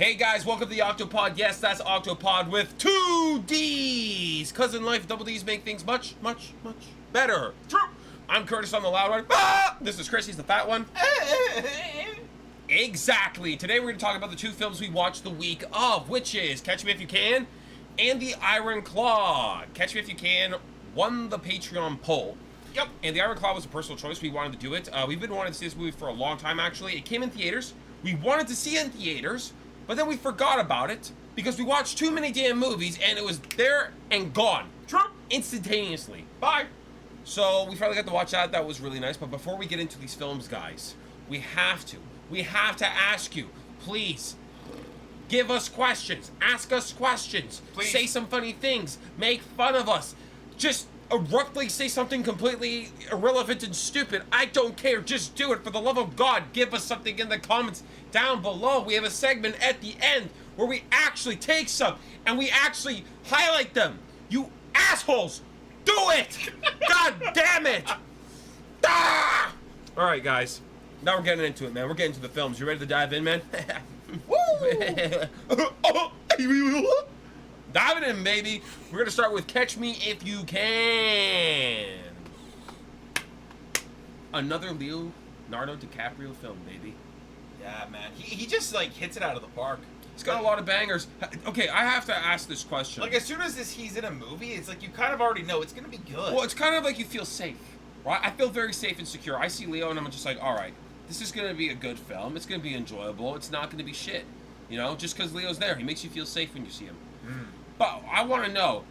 Hey guys, welcome to the Octopodd. Yes, that's Octopodd with 2 D's. Cause in life, double D's make things much, much, much better. True. I'm Curtis on the loud one. Ah! This is Chris, he's the fat one. Exactly. Today we're going to talk about the two films we watched the week of, which is Catch Me If You Can and The Iron Claw. Catch Me If You Can won the Patreon poll. Yep. And The Iron Claw was a personal choice. We wanted to do it. We've been wanting to see this movie for a long time, actually. It came in theaters. We wanted to see it in theaters, but then we forgot about it because we watched too many damn movies and it was there and gone. True. Instantaneously. Bye. So we finally got to watch that. That was really nice. But before we get into these films, guys, we have to ask you, please, give us questions. Ask us questions. Please. Say some funny things. Make fun of us. Just abruptly say something completely irrelevant and stupid. I don't care. Just do it. For the love of God, give us something in the comments down below. We have a segment at the end where we actually take some and we actually highlight them. You assholes, do it! God damn it! Ah! All right, guys. Now we're getting into it, man. We're getting to the films. You ready to dive in, man? Woo! Diving in, baby. We're going to start with Catch Me If You Can. Another Leonardo DiCaprio film, baby. Yeah, man. He just, like, hits it out of the park. He's got a lot of bangers. Okay, I have to ask this question. Like, as soon as he's in a movie, it's like you kind of already know it's going to be good. Well, it's kind of like you feel safe, right? I feel very safe and secure. I see Leo and I'm just like, all right, this is going to be a good film. It's going to be enjoyable. It's not going to be shit. You know, just because Leo's there, he makes you feel safe when you see him. But I want to know,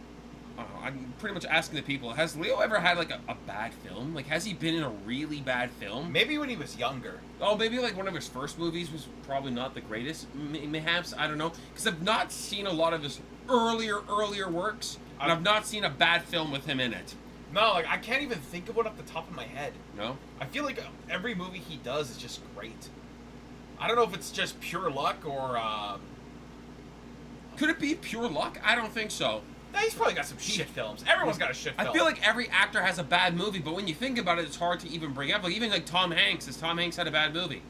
I'm pretty much asking the people, has Leo ever had, like, a bad film? Like, has he been in a really bad film? Maybe when he was younger. Oh, maybe, like, one of his first movies was probably not the greatest, mayhaps, I don't know. Because I've not seen a lot of his earlier works, and I've not seen a bad film with him in it. No, like, I can't even think of one off the top of my head. No? I feel like every movie he does is just great. I don't know if it's just pure luck or, Could it be pure luck? I don't think so. Nah, he's probably got some shit films. Everyone's got a shit film. I feel like every actor has a bad movie, but when you think about it, it's hard to even bring up. Like, even like Tom Hanks. Has Tom Hanks had a bad movie?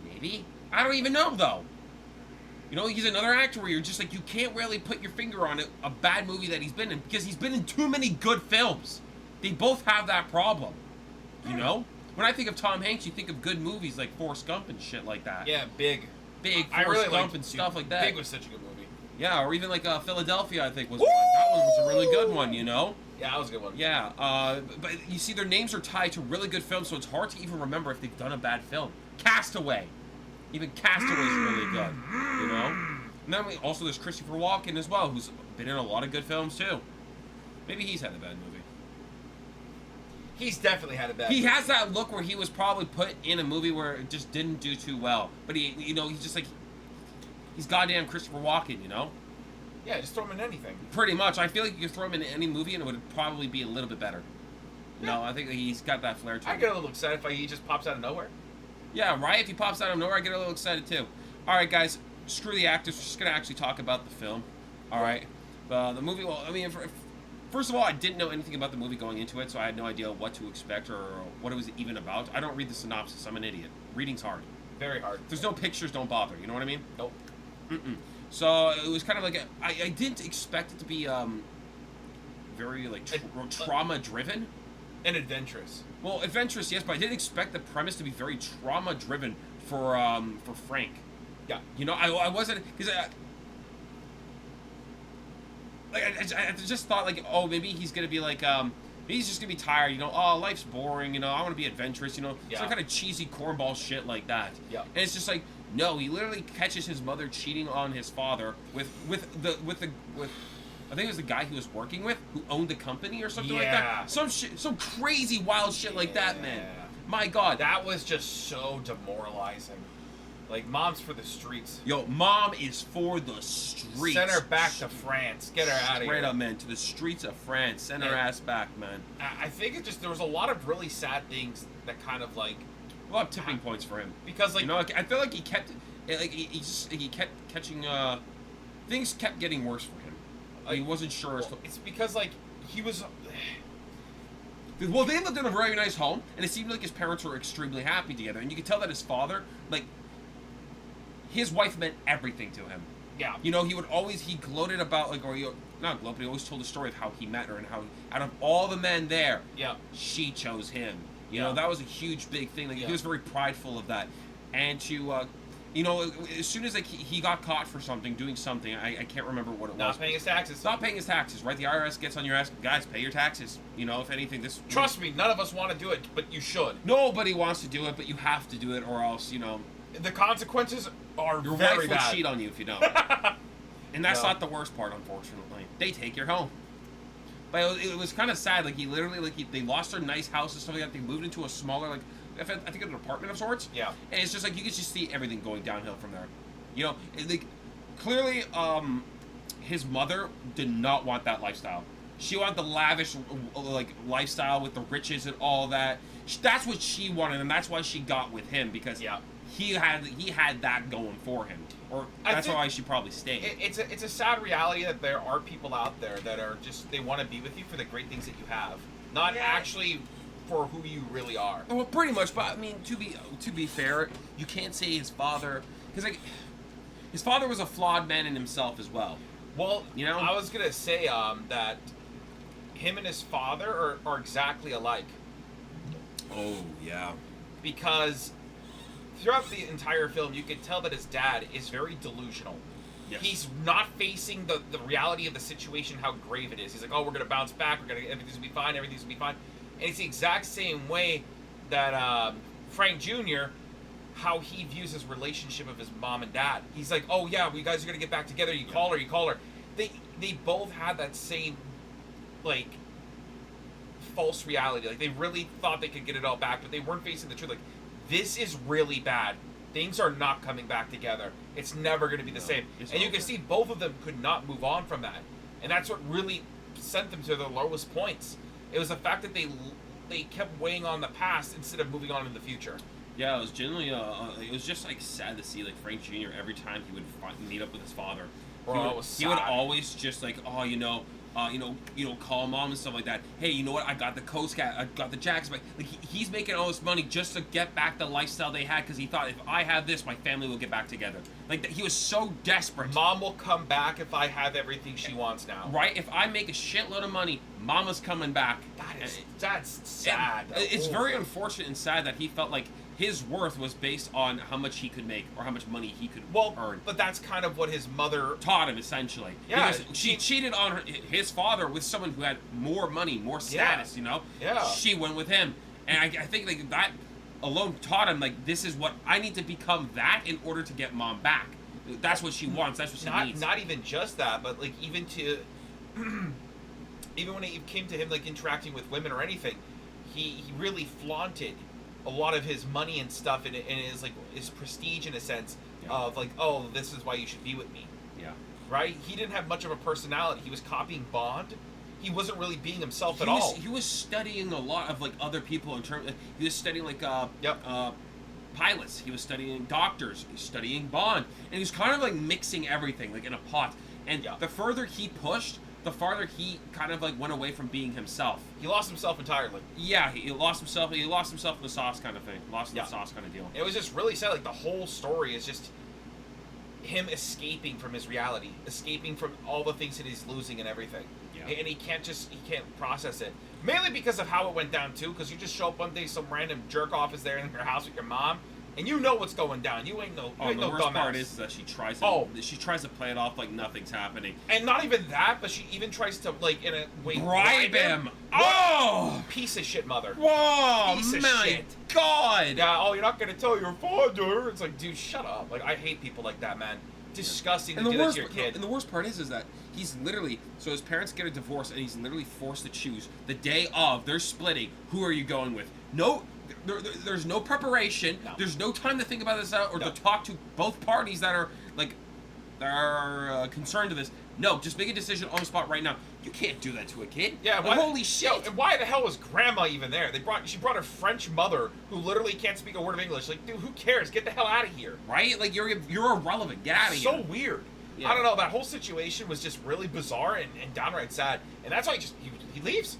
Maybe. I don't even know, though. You know, he's another actor where you're just like, you can't really put your finger on it, a bad movie that he's been in, because he's been in too many good films. They both have that problem. You know? When I think of Tom Hanks, you think of good movies like Forrest Gump and shit like that. Yeah, Big. Forrest Gump and stuff like that. Big was such a good movie. Yeah, or even like Philadelphia, I think was one. That one was a really good one, you know? Yeah, that was a good one. Yeah, but you see, their names are tied to really good films, so it's hard to even remember if they've done a bad film. Castaway. Even Castaway is really good, you know? And then also there's Christopher Walken as well, who's been in a lot of good films too. Maybe he's had a bad movie. He's definitely had a bad movie. He has that look where he was probably put in a movie where it just didn't do too well. But he, you know, he's just like, he's goddamn Christopher Walken, you know? Yeah, just throw him in anything. Pretty much. I feel like you could throw him in any movie and it would probably be a little bit better. Yeah. No, I think he's got that flair to him. I get a little excited if he just pops out of nowhere. Yeah, right? If he pops out of nowhere, I get a little excited too. Alright, guys. Screw the actors. We're just going to actually talk about the film. Alright? The movie, well, I mean, first of all, I didn't know anything about the movie going into it, so I had no idea what to expect or what it was even about. I don't read the synopsis. I'm an idiot. Reading's hard. Very hard. If there's no pictures, don't bother. You know what I mean? Nope. So it was kind of like I didn't expect it to be very like trauma driven and adventurous. Well, adventurous, yes, but I didn't expect the premise to be very trauma driven for Frank. Yeah. You know, I wasn't, because I just thought like, oh, maybe he's gonna be like maybe he's just gonna be tired. You know, oh, life's boring. You know, I want to be adventurous. You know, some kind of cheesy cornball shit like that. Yeah. And it's just like, no, he literally catches his mother cheating on his father with I think it was the guy he was working with who owned the company or something like that. Some shit, some crazy wild shit like that, man. My God, that was just so demoralizing. Like, mom's for the streets. Yo, mom is for the streets. Send her back to France. Get her out of here. Straight up, man, to the streets of France. Send her ass back, man. I think it just, there was a lot of really sad things that kind of like, a lot of tipping points for him, because like, you know, I feel like he kept, like he kept catching, things kept getting worse for him. Like, he wasn't sure. Well, it's because like he was. Well, they lived in a very nice home, and it seemed like his parents were extremely happy together, and you could tell that his father, like, his wife meant everything to him. Yeah. You know, he gloated about, like, not gloat, but he always told the story of how he met her and how, out of all the men there, Yeah. she chose him. You Yeah. know, that was a huge, big thing. Like, Yeah. he was very prideful of that. And to, you know, as soon as, like, he got caught for something, doing something, I can't remember what it was. Not paying his taxes. Not paying his taxes, right? The IRS gets on your ass. Guys, pay your taxes. You know, if anything, this... Trust me, none of us want to do it, but you should. Nobody wants to do it, but you have to do it, or else, you know... The consequences are Your very wife will bad. cheat on you if you don't. And that's No. not the worst part, unfortunately. They take your home. But it was kind of sad. Like, he literally, like, they lost their nice house and stuff like that. They moved into a smaller, like, I think an apartment of sorts. Yeah. And it's just like, you could just see everything going downhill from there. You know, like, clearly, his mother did not want that lifestyle. She wanted the lavish, like, lifestyle with the riches and all that. That's what she wanted, and that's why she got with him, because Yeah. he had that going for him. Or that's why she probably stayed. It's a sad reality that there are people out there that are just, they want to be with you for the great things that you have, not actually for who you really are. Well, pretty much, but I mean, to be fair, you can't say his father, because, like, his father was a flawed man in himself as well. Well, you know, I was gonna say that him and his father are exactly alike. Oh yeah. Because throughout the entire film, you could tell that his dad is very delusional. Yes. He's not facing the reality of the situation, how grave it is. He's like, oh, we're going to bounce back. Everything's going to be fine. Everything's going to be fine. And it's the exact same way that Frank Jr., how he views his relationship of his mom and dad. He's like, oh, yeah, we guys are going to get back together. You call her. They both had that same, like, false reality. Like, they really thought they could get it all back, but they weren't facing the truth. Like, this is really bad. Things are not coming back together. It's never going to be the same. And you can see both of them could not move on from that. And that's what really sent them to their lowest points. It was the fact that they kept weighing on the past instead of moving on in the future. Yeah, it was generally, it was just, like, sad to see, like, Frank Jr. every time he would meet up with his father. He would always just, like, oh, call mom and stuff like that. Hey, you know what? I got the Coast Guard. I got the Jacks. Like, he's making all this money just to get back the lifestyle they had, because he thought, if I have this, my family will get back together. Like, he was so desperate. Mom will come back if I have everything she wants now. Right? If I make a shitload of money, Mama's coming back. That's sad. It's very unfortunate and sad that he felt like his worth was based on how much he could make or how much money he could earn. But that's kind of what his mother taught him, essentially. Yeah, because she cheated on his father with someone who had more money, more status. You know. Yeah. She went with him, and I think, like, that alone taught him, like, this is what I need to become, that in order to get mom back. That's what she wants. That's what she needs. Not even just that, but, like, even when it came to him, like, interacting with women or anything, he really flaunted a lot of his money and stuff, and his prestige, in a sense, of, like, oh, this is why you should be with me. Yeah. Right? He didn't have much of a personality. He was copying Bond. He wasn't really being himself at all. He was studying a lot of, like, other people in terms. He was studying, like, pilots. He was studying doctors. He was studying Bond, and he was kind of, like, mixing everything, like, in a pot. And the further he pushed, the farther he kind of, like, went away from being himself. He lost himself entirely. Yeah, he lost himself. He lost himself in the sauce kind of thing. Lost in the sauce kind of deal. It was just really sad. Like, the whole story is just him escaping from his reality, escaping from all the things that he's losing and everything. Yeah. And he can't process it. Mainly because of how it went down, too, because you just show up one day, some random jerk-off is there in your house with your mom, and you know what's going down. You ain't no dumbass. The worst part is that she tries to play it off like nothing's happening. And not even that, but she even tries to, like, in a way, bribe him. Oh! Piece of shit mother. Whoa! Piece of shit. God! Yeah, oh, you're not going to tell your father. It's like, dude, shut up. Like, I hate people like that, man. Disgusting to do that to your kid. And the worst part is that he's literally, so his parents get a divorce, and he's literally forced to choose the day of, they're splitting, who are you going with? No, there's no preparation, there's no time to think about this out, or to talk to both parties that are, like, concerned to this. No, just make a decision on the spot right now. You can't do that to a kid. Yeah, holy shit. Yo, and why the hell was Grandma even there? She brought her French mother, who literally can't speak a word of English. Like, dude, who cares? Get the hell out of here. Right? Like, you're irrelevant. Get out of here. So weird. Yeah. I don't know. That whole situation was just really bizarre and downright sad. And that's why he leaves.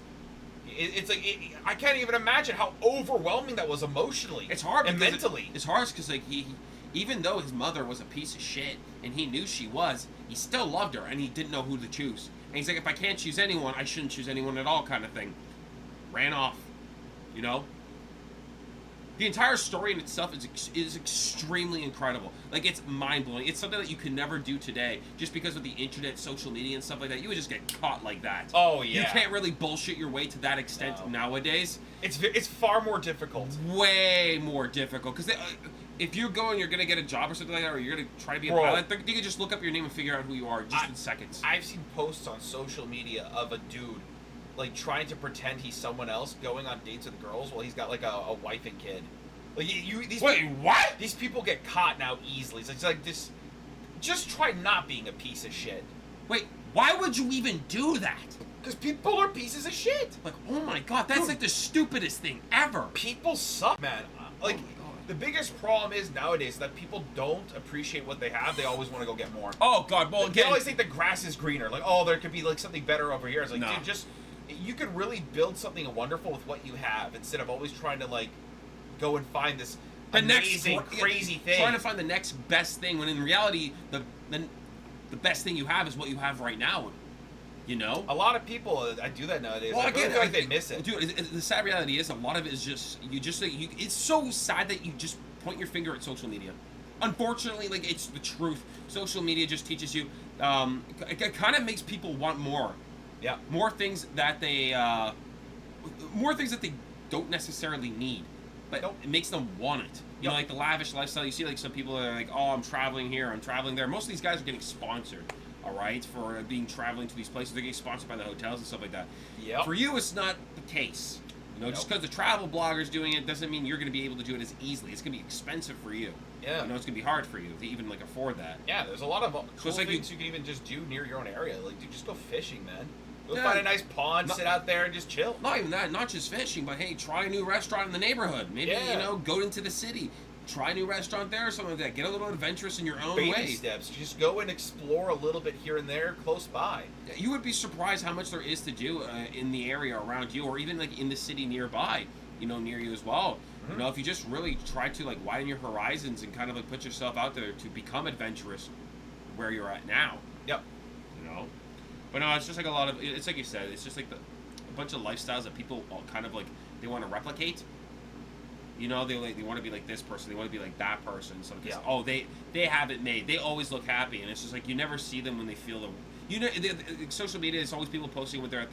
It's like, I can't even imagine how overwhelming that was emotionally. It's hard and mentally. It's hard because, like, he even though his mother was a piece of shit and he knew she was, he still loved her and he didn't know who to choose. And he's like, if I can't choose anyone, I shouldn't choose anyone at all, kind of thing. Ran off, you know? The entire story in itself is extremely incredible. Like, it's mind-blowing. It's something that you could never do today, just because of the internet, social media, and stuff like that. You would just get caught like that. Oh, yeah. You can't really bullshit your way to that extent nowadays. It's far more difficult. Way more difficult. Because if you're going, you're going to get a job or something like that, or you're going to try to be a pilot, you can just look up your name and figure out who you are just in seconds. I've seen posts on social media of a dude, like, trying to pretend he's someone else, going on dates with girls while he's got, like, a wife and kid. Like, what? These people get caught now easily. It's like this. Just try not being a piece of shit. Wait, why would you even do that? Because people are pieces of shit. Like, oh my god, that's like the stupidest thing ever. People suck, man. Like, oh my god. The biggest problem is nowadays that people don't appreciate what they have. They always want to go get more. Oh god, well, they always think the grass is greener. Like, oh, there could be like something better over here. It's like, dude, just you could really build something wonderful with what you have instead of always trying to like go and find this amazing, crazy thing. Trying to find the next best thing when in reality the best thing you have is what you have right now. You know? A lot of people I do that nowadays. Well, I feel like they miss it. Dude, the sad reality is a lot of it is just it's so sad that you just point your finger at social media. Unfortunately, like, it's the truth. Social media just teaches you it kind of makes people want more. Yeah. More things that they don't necessarily need. But it makes them want it. You know, like the lavish lifestyle. You see, like, some people are like, oh, I'm traveling here, I'm traveling there. Most of these guys are getting sponsored, all right, for traveling to these places. They're getting sponsored by the hotels and stuff like that. Yeah. For you, it's not the case. You know, just because the travel blogger's doing it doesn't mean you're going to be able to do it as easily. It's going to be expensive for you. Yeah. You know, it's going to be hard for you to even, like, afford that. Yeah, there's a lot of cool things you can even just do near your own area. Like, dude, just go fishing, man. Go find a nice pond, sit out there, and just chill. Not even that, not just fishing, but hey, try a new restaurant in the neighborhood. Maybe, you know, go into the city. Try a new restaurant there or something like that. Get a little adventurous in your own way. Baby steps. Just go and explore a little bit here and there close by. You would be surprised how much there is to do in the area around you, or even like in the city nearby, you know, near you as well. Mm-hmm. You know, if you just really try to like widen your horizons and kind of like put yourself out there to become adventurous where you're at now. Yep. You know? But no, it's just like a lot of, it's like you said, it's just like a bunch of lifestyles that people kind of like, they want to replicate. You know, they want to be like this person, they want to be like that person. So oh, they have it made. They always look happy, and it's just like you never see them when they feel the. You know, social media is always people posting when they're at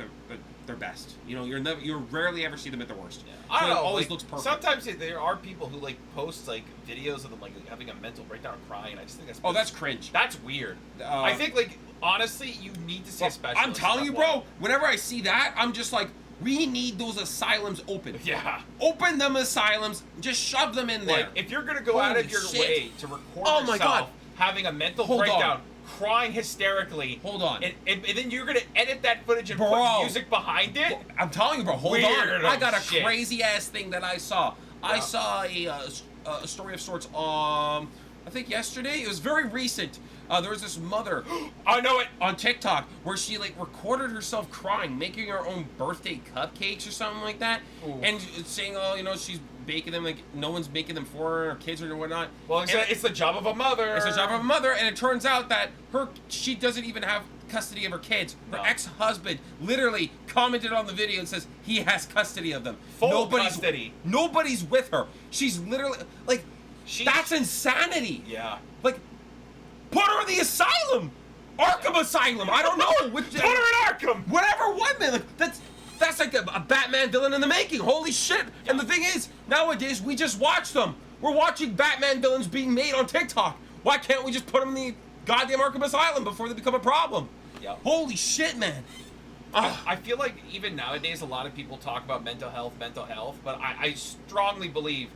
their best. You know, you rarely ever see them at their worst. Yeah. I don't know. It always like, looks perfect. Sometimes there are people who like post like videos of them like having a mental breakdown, or crying. I just think that's cringe. That's weird. I think like honestly, you need to see a specialist. I'm telling you, bro. Whenever I see that, I'm just like, we need those asylums open. Yeah. Open them asylums. Just shove them in there. Like, if you're gonna go out of your way to record yourself having a mental breakdown, crying hysterically. Hold on. And then you're gonna edit that footage and put music behind it? I'm telling you, bro. Hold on. I got a crazy ass thing that I saw. Yeah. I saw a story of sorts. I think yesterday. It was very recent. There was this mother, I know it, on TikTok where she like recorded herself crying, making her own birthday cupcakes or something like that, and saying, oh, you know, she's baking them, like no one's making them for her or kids or whatnot. Well, it's the job of a mother. It's the job of a mother, and it turns out that she doesn't even have custody of her kids. Her ex-husband literally commented on the video and says he has custody of them. Full custody. Nobody's with her. She's literally like, that's insanity. Yeah. Like, put her in the asylum! Arkham Asylum! I don't know! Put her in Arkham! Whatever one, man! Like, that's like a Batman villain in the making. Holy shit! Yeah. And the thing is, nowadays, we just watch them. We're watching Batman villains being made on TikTok. Why can't we just put them in the goddamn Arkham Asylum before they become a problem? Yep. Holy shit, man! I feel like even nowadays, a lot of people talk about mental health, but I strongly believe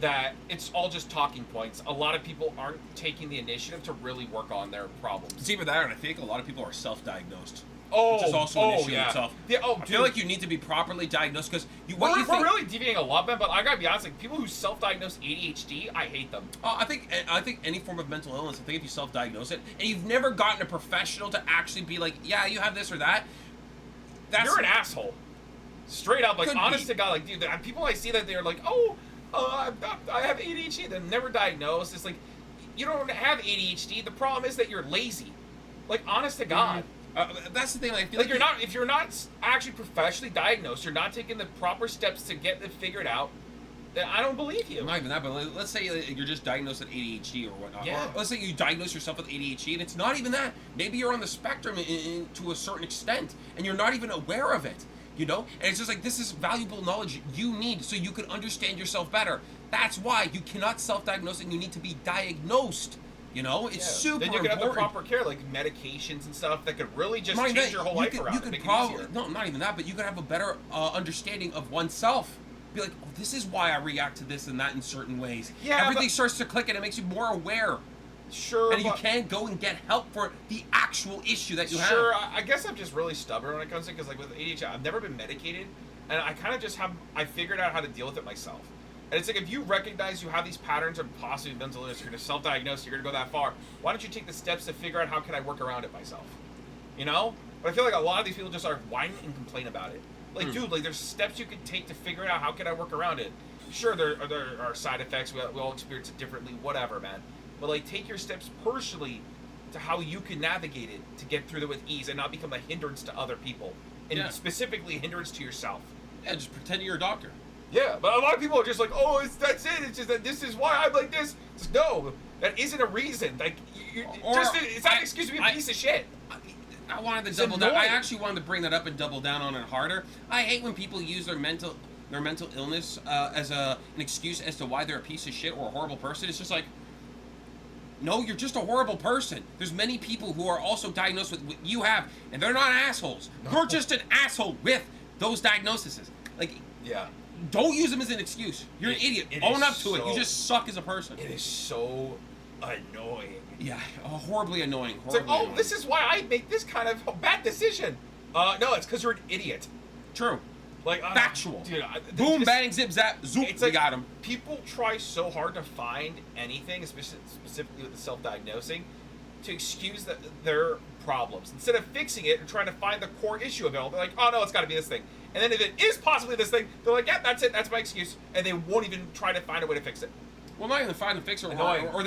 that it's all just talking points. A lot of people aren't taking the initiative to really work on their problems. It's either that, and I think a lot of people are self-diagnosed. Oh, which is also an issue in itself. Yeah, I feel like you need to be properly diagnosed because we're really deviating a lot, man. But I gotta be honest, like people who self-diagnose ADHD, I hate them. I think any form of mental illness. I think if you self-diagnose it and you've never gotten a professional to actually be like, yeah, you have this or that, you're an asshole. Straight up, like honest to God, like dude, people I see that they're like, oh, I have ADHD. They're never diagnosed. It's like, you don't have ADHD. The problem is that you're lazy. Like, honest to God. That's the thing. Like, I feel Like, if you're not actually professionally diagnosed, you're not taking the proper steps to get it figured out, then I don't believe you. Not even that, but let's say you're just diagnosed with ADHD or whatnot. Yeah. Or let's say you diagnose yourself with ADHD, and it's not even that. Maybe you're on the spectrum to a certain extent, and you're not even aware of it. You know? And it's just like, this is valuable knowledge you need so you can understand yourself better. That's why you cannot self-diagnose, and you need to be diagnosed. You know? It's super Then you can important. have the proper care, like medications and stuff that could really just change your whole life around. You could probably, no, not even that, but you could have a better understanding of oneself. Be like, oh, this is why I react to this and that in certain ways. Yeah, everything starts to click, and it makes you more aware. Sure, and you can go and get help for the actual issue that you have. Sure, I guess I'm just really stubborn when it comes to, because like with ADHD, I've never been medicated, and I kind of just I figured out how to deal with it myself. And it's like, if you recognize you have these patterns of possibly mental illness, you're going to self-diagnose, you're going to go that far, why don't you take the steps to figure out how can I work around it myself? You know? But I feel like a lot of these people just are whining and complain about it. Like, dude, like, there's steps you can take to figure out how can I work around it. Sure, there are side effects, we all experience it differently, whatever, man. But, like, take your steps personally to how you can navigate it to get through it with ease and not become a hindrance to other people. And specifically a hindrance to yourself. Yeah, just pretend you're a doctor. Yeah, but a lot of people are just like, oh, that's it. It's just that this is why I'm like this. Just, no, that isn't a reason. Like, it's not an excuse to be a piece of shit. I wanted to double down. I actually wanted to bring that up and double down on it harder. I hate when people use their mental illness as an excuse as to why they're a piece of shit or a horrible person. It's just like, no, you're just a horrible person. There's many people who are also diagnosed with what you have, and they're not assholes. No. You're just an asshole with those diagnoses. Like, yeah. Don't use them as an excuse. You're an idiot. Own up to it. You just suck as a person. It is so annoying. Yeah, horribly annoying. It's like, oh, this is why I make this kind of bad decision. No, it's because you're an idiot. True. Like, factual. Dude, boom, bang, zip, zap, zoop. It's like, we got him. People try so hard to find anything, specifically with the self-diagnosing, to excuse their problems instead of fixing it and trying to find the core issue of it all. They're like, oh no, it's got to be this thing. And then if it is possibly this thing, they're like, yeah, that's it. That's my excuse. And they won't even try to find a way to fix it. Well, not even find a fix or they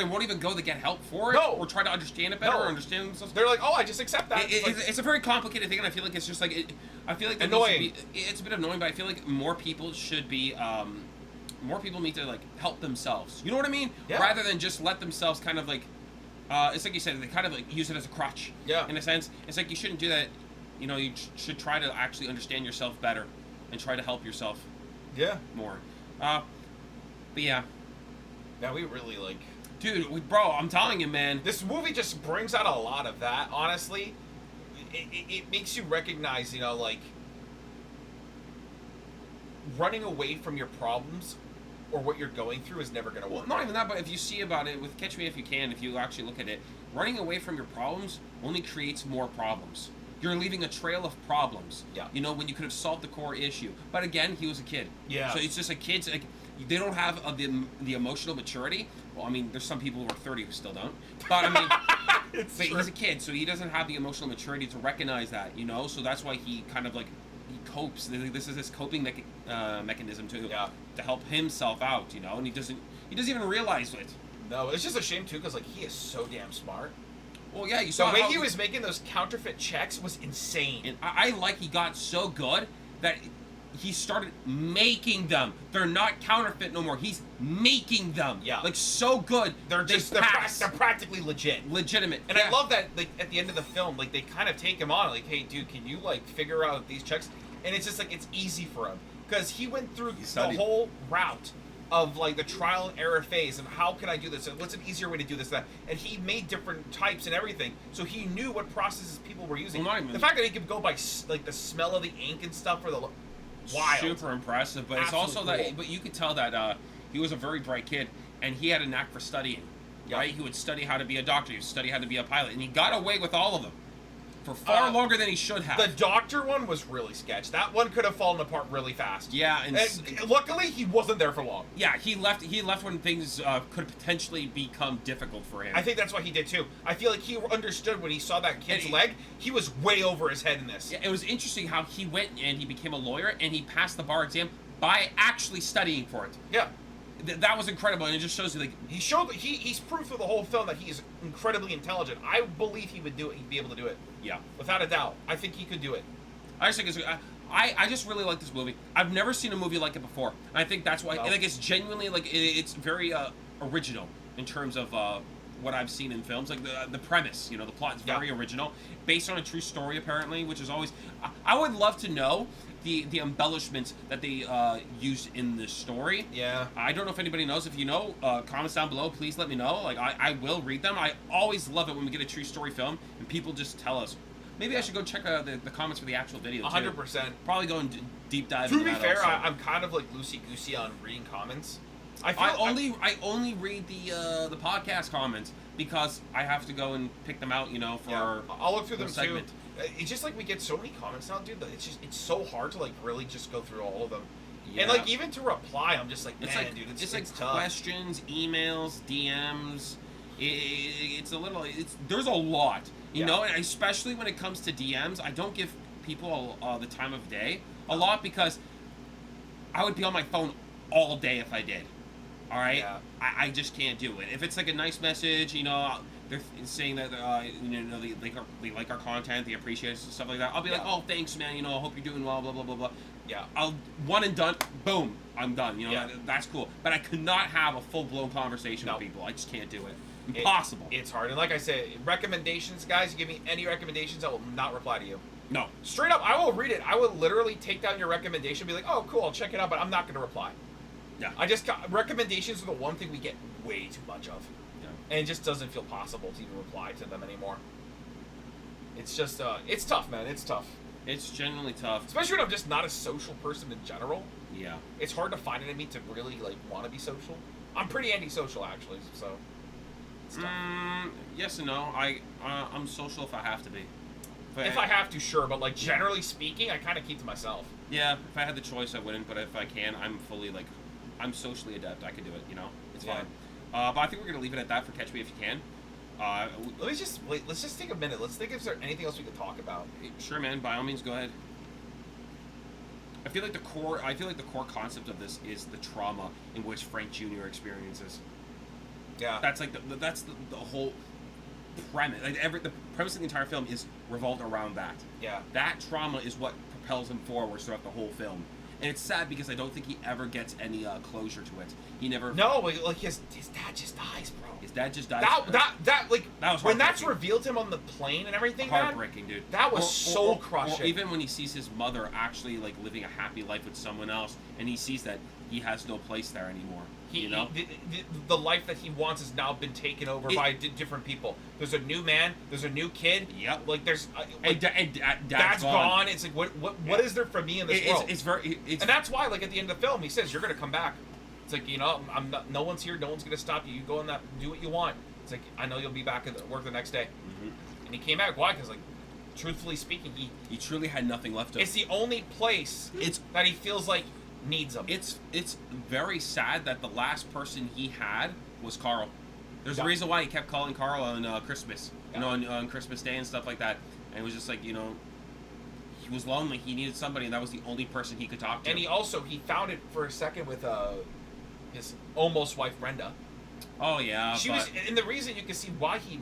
won't even go to get help for it. No. Or try to understand it better or understand themselves. They're like, oh, I just accept that. It's a very complicated thing, and I feel like it's just like, I feel like annoying. It's a bit annoying, but I feel like more people should be, more people need to like help themselves. You know what I mean? Yeah. Rather than just let themselves kind of like, it's like you said, they kind of like use it as a crutch. Yeah. In a sense, it's like you shouldn't do that. You know, you should try to actually understand yourself better and try to help yourself. Yeah. More. But yeah. Now we really like... Dude, bro, I'm telling you, man. This movie just brings out a lot of that, honestly. It makes you recognize, you know, like... running away from your problems or what you're going through is never going to work. Well, not even that, but if you see about it, with Catch Me If You Can, if you actually look at it, running away from your problems only creates more problems. You're leaving a trail of problems. Yeah. You know, when you could have solved the core issue. But again, he was a kid. Yeah. So it's just like kids, like, they don't have the emotional maturity. Well, I mean, there's some people who are 30 who still don't. But I mean, but he's a kid, so he doesn't have the emotional maturity to recognize that, you know? So that's why he kind of like, he copes. This is his coping mechanism to help himself out, you know? And he doesn't even realize it. No, it's just a shame too, because like he is so damn smart. Well, yeah, you saw the way he was making those counterfeit checks was insane. And I like he got so good that he started making them. They're not counterfeit no more. He's making them. Yeah. Like, so good. They're practically legit. Legitimate. And I love that, like, at the end of the film, like, they kind of take him on. Like, hey, dude, can you, like, figure out these checks? And it's just, like, it's easy for him. Because he went through the whole route of, like, the trial and error phase. And how can I do this? And what's an easier way to do this? That. And he made different types and everything. So he knew what processes people were using. Well, the fact that he could go by, like, the smell of the ink and stuff for the... Wild. Super impressive, but Absolutely it's also that. But you could tell that he was a very bright kid, and he had a knack for studying. Yep. Right? He would study how to be a doctor. He would study how to be a pilot, and he got away with all of them for far longer than he should have. The doctor one was really sketch. That one could have fallen apart really fast. Yeah, and luckily he wasn't there for long. Yeah, he left. He left when things could potentially become difficult for him. I think that's what he did too. I feel like he understood when he saw that kid's leg. He was way over his head in this. Yeah, it was interesting how he went and he became a lawyer and he passed the bar exam by actually studying for it. Yeah. that was incredible, and it just shows you, like, he's proof of the whole film that he's incredibly intelligent. I believe he would do it. He'd be able to do it. Yeah, without a doubt. I think he could do it. I just think I just really like this movie. I've never seen a movie like it before, and I think that's why. Like, it's genuinely, like, it's very original in terms of what I've seen in films. Like the premise, the plot is very original, based on a true story apparently, which is always. I would love to know the embellishments that they used in this story. Yeah. I don't know if anybody knows. If you know, comments down below. Please let me know. Like, I will read them. I always love it when we get a true story film and people just tell us. Maybe I should go check the comments for the actual video, too. 100%. Probably go and deep dive into that. To be fair, also. I'm kind of like loosey-goosey on reading comments. I only read the podcast comments because I have to go and pick them out, for I'll look through them segment. Too. It's just like we get so many comments now, dude, that it's so hard to, like, really just go through all of them. Yeah. And, like, even to reply, I'm just like, man, dude, it's like tough. Questions, emails, DMs. There's a lot. You know, and especially when it comes to DMs, I don't give people the time of day a lot because I would be on my phone all day if I did. All right? Yeah. I just can't do it. If it's like a nice message, they're saying that they like our content, they appreciate it, stuff like that. I'll be like, oh, thanks, man. I hope you're doing well, blah blah blah blah. Yeah. I'll one and done. Boom, I'm done. That's cool. But I could not have a full blown conversation with people. I just can't do it. Impossible. It's hard. And like I said, recommendations, guys, you give me any recommendations, I will not reply to you. No. Straight up, I will read it. I will literally take down your recommendation and be like, oh, cool, I'll check it out, but I'm not going to reply. Yeah. Recommendations are the one thing we get way too much of. Yeah. And it just doesn't feel possible to even reply to them anymore. It's just, it's tough, man. It's tough. It's genuinely tough. Especially when I'm just not a social person in general. Yeah. It's hard to find it in me to really, like, want to be social. I'm pretty antisocial, actually, so... Yes and no. I'm social if I have to be. If I have to, sure, but like generally speaking, I kind of keep to myself. Yeah, if I had the choice, I wouldn't. But if I can, I'm fully I'm socially adept. I can do it. It's fine. But I think we're gonna leave it at that for Catch Me If You Can. Let's just take a minute. Let's think if there's anything else we could talk about. Sure, man. By all means, go ahead. I feel like the core concept of this is the trauma in which Frank Jr. experiences. Yeah, that's like the whole premise. Like the premise of the entire film is revolved around that. Yeah, that trauma is what propels him forward throughout the whole film, and it's sad because I don't think he ever gets any closure to it. He never. No, like his dad just dies, bro. His dad just dies. That was when that's revealed to him on the plane and everything. Heartbreaking, dude. That was soul crushing. Or even when he sees his mother actually like living a happy life with someone else, and he sees that he has no place there anymore. The life that he wants has now been taken over by different people. There's a new man. There's a new kid. Yep. Like there's and dad's gone. It's like what is there for me in this world? And that's why, like, at the end of the film, he says you're gonna come back. It's like, I'm not. No one's here. No one's gonna stop you. You go in that. Do what you want. It's like, I know you'll be back at work the next day. Mm-hmm. And he came back. Why? Because, like, truthfully speaking, he truly had nothing left of. It's the only place that he feels like needs him. It's very sad that the last person he had was Carl. There's a reason why he kept calling Carl on Christmas, on Christmas Day and stuff like that. And it was just like, he was lonely. He needed somebody, and that was the only person he could talk to. And he found it for a second with his almost wife Brenda. Oh yeah, and the reason you can see why he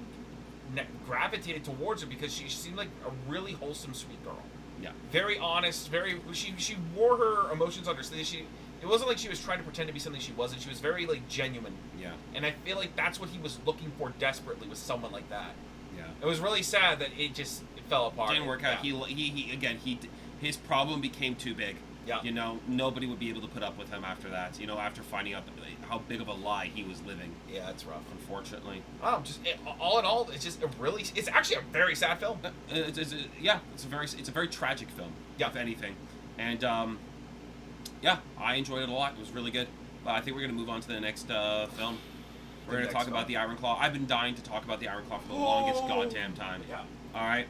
gravitated towards her, because she seemed like a really wholesome, sweet girl. Yeah. Very honest. She wore her emotions on her sleeve. It wasn't like she was trying to pretend to be something she wasn't. She was very, like, genuine. Yeah. And I feel like that's what he was looking for desperately, was someone like that. Yeah. It was really sad that it fell apart. It didn't work out. His problem became too big. Yeah. Nobody would be able to put up with him after that. After finding out how big of a lie he was living. Yeah, it's rough, unfortunately. All in all, it's actually a very sad film. It's a very tragic film. Yeah. If anything, and I enjoyed it a lot. It was really good. But I think we're gonna move on to the next film. We're gonna talk about the Iron Claw. I've been dying to talk about the Iron Claw for the longest goddamn time. Yeah. All right.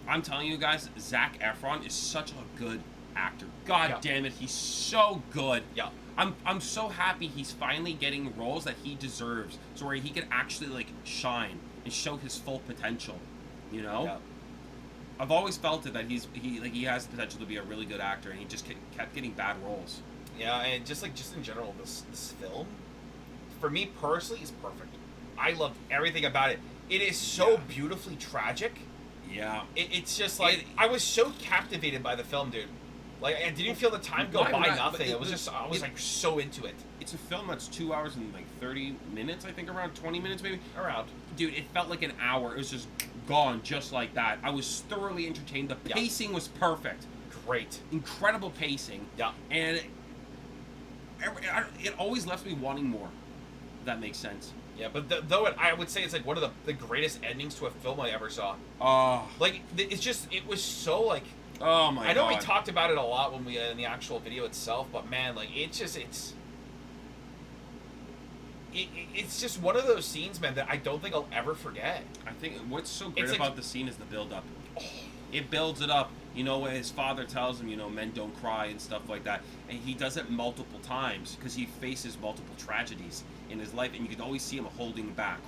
I'm telling you guys, Zac Efron is such a good actor. God damn it, he's so good. Yeah. I'm so happy he's finally getting roles that he deserves, so where he can actually like shine and show his full potential. Yeah. I've always felt it that he has the potential to be a really good actor, and he just kept getting bad roles. Yeah, and just in general, this film, for me personally, it's perfect. I loved everything about it. It is so beautifully tragic. Yeah. It's just like I was so captivated by the film, dude. Like I didn't feel the time go by nothing. I was like so into it. It's a film that's 2 hours and like 30 minutes, I think, around 20 minutes maybe. Around. Dude, it felt like an hour. It was just gone just like that. I was thoroughly entertained. The pacing was perfect. Great. Incredible pacing. Yeah. And it always left me wanting more. If that makes sense. Yeah, but I would say it's like one of the greatest endings to a film I ever saw. Oh. Like it's just it was so like. Oh my god. I know we talked about it a lot when we in the actual video itself, but man, like it's just one of those scenes, man, that I don't think I'll ever forget. I think what's so great about the scene is the build-up. Oh. It builds it up. You know, when his father tells him, you know, men don't cry and stuff like that. And he does it multiple times because he faces multiple tragedies in his life. And you can always see him holding back.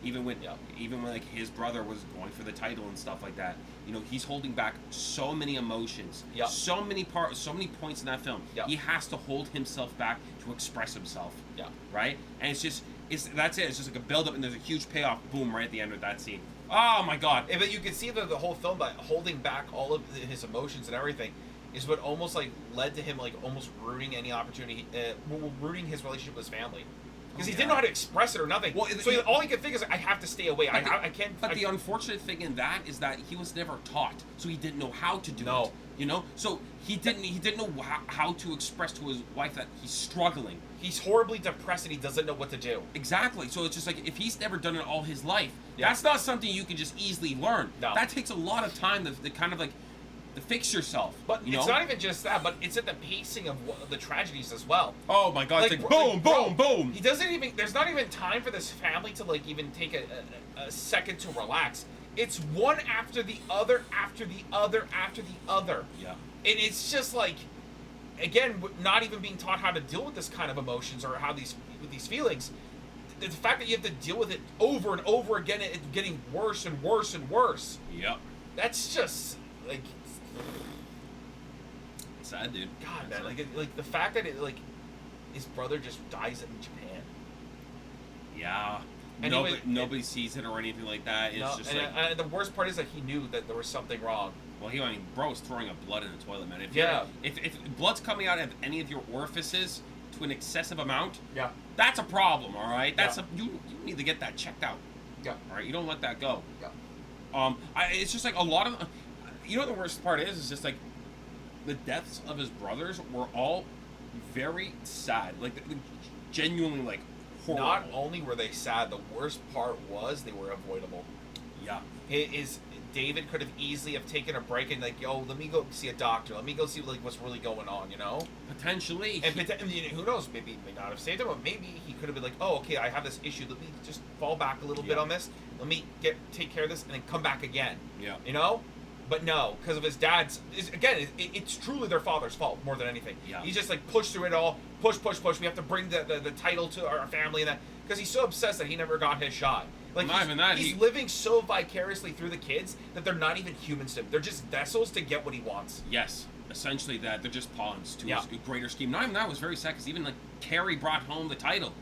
Even when like his brother was going for the title and stuff like that. You know, he's holding back so many emotions. Yep. So many points in that film. Yep. He has to hold himself back to express himself. Yeah. Right? And that's it. It's just like a build-up and there's a huge payoff, boom, right at the end of that scene. Oh my god. But you can see the whole film by holding back all of his emotions and everything is what almost like led to him like almost ruining any opportunity, ruining his relationship with his family. Because he didn't know how to express it or nothing. Well, so all he could think is, I have to stay away. I can't. But the unfortunate thing in that is that he was never taught, so he didn't know how to do it. You know, so he didn't know how to express to his wife that he's struggling. He's horribly depressed and he doesn't know what to do. Exactly. So it's just like if he's never done it all his life, that's not something you can just easily learn. No. That takes a lot of time to kind of like to fix yourself. But it's not even just that, but it's at the pacing of the tragedies as well. Oh my god, it's like boom, boom, boom. He doesn't even, there's not even time for this family to like even take a second to relax. It's one after the other, after the other, after the other. Yeah. And it's just like, again, not even being taught how to deal with this kind of emotions or how these feelings. The fact that you have to deal with it over and over again, it's getting worse and worse and worse. Yep. That's just like sad, dude. God, man, like the fact that his brother just dies in Japan. Yeah. And nobody sees it or anything like that. It's just and the worst part is that he knew that there was something wrong. Well, bro was throwing up blood in the toilet, man. If blood's coming out of any of your orifices to an excessive amount, that's a problem, all right? You need to get that checked out. Yeah. All right? You don't let that go. Yeah. It's just like a lot of, you know what the worst part is just like the deaths of his brothers were all very sad. Like genuinely like horrible. Not only were they sad, the worst part was they were avoidable. Yeah. David could have easily have taken a break and like, yo, let me go see a doctor. Let me go see like what's really going on, you know? Potentially. And who knows? Maybe he may not have saved him, but maybe he could have been like, oh, okay, I have this issue. Let me just fall back a little bit on this. Let me take care of this and then come back again. Yeah. You know? But no, because of his dad's. Again, it's truly their father's fault more than anything. Yeah. He just like pushed through it all. Push. We have to bring the title to our family and that because he's so obsessed that he never got his shot. Like he's living so vicariously through the kids that they're not even humans to him. They're just vessels to get what he wants. Yes, essentially that. They're just pawns to his greater scheme. Not even that was very sad because even like Carrie brought home the title.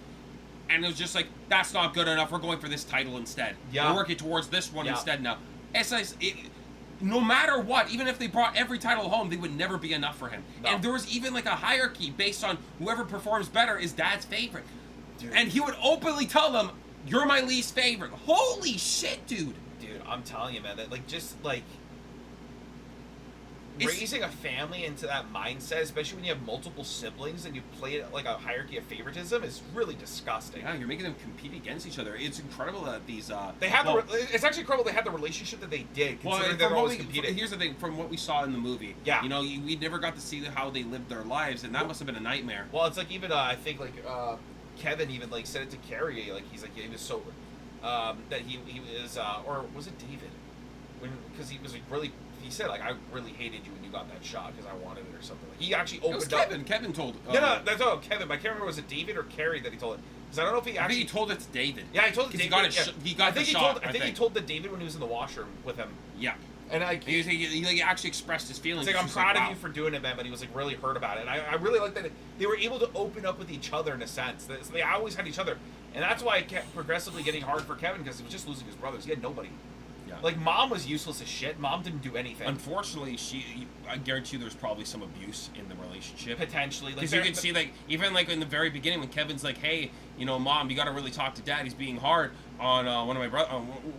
And it was just like, that's not good enough. We're going for this title instead. Yeah. We're working towards this one instead now. No matter what, even if they brought every title home, they would never be enough for him. No. And there was even like a hierarchy based on whoever performs better is dad's favorite. Dude. And he would openly tell them, you're my least favorite. Holy shit, dude. Dude, I'm telling you, man, that raising a family into that mindset, especially when you have multiple siblings and you play it like a hierarchy of favoritism, is really disgusting. Yeah, you're making them compete against each other. It's incredible that these it's actually incredible they had the relationship that they did. Considering they're always competing. Here's the thing, from what we saw in the movie, you know, we never got to see how they lived their lives, and that must have been a nightmare. Well, it's like even I think like Kevin even like said it to Carrie, like he's like he was so that he was or was it David because he was like really. He said, like, I really hated you when you got that shot because I wanted it or something. Like, he actually opened up. Kevin told. No, that's Kevin. But I can't remember was it David or Carrie that he told it. Because I don't know if he actually. I think he told it to David. Yeah, he told it to David. He got the shot. I think he told the David when he was in the washroom with him. Yeah. And he actually expressed his feelings. It's like, I'm proud wow. of you for doing it, man, but he was like really hurt about it. And I really like that they were able to open up with each other in a sense. So they always had each other. And that's why it kept progressively getting hard for Kevin, because he was just losing his brothers. He had nobody. Yeah. Like, Mom was useless as shit. Mom didn't do anything. Unfortunately, I guarantee you there's probably some abuse in the relationship. Potentially. Because you can see, like, even, like, in the very beginning when Kevin's like, hey, you know, Mom, you got to really talk to Dad. He's being hard on one of my brothers.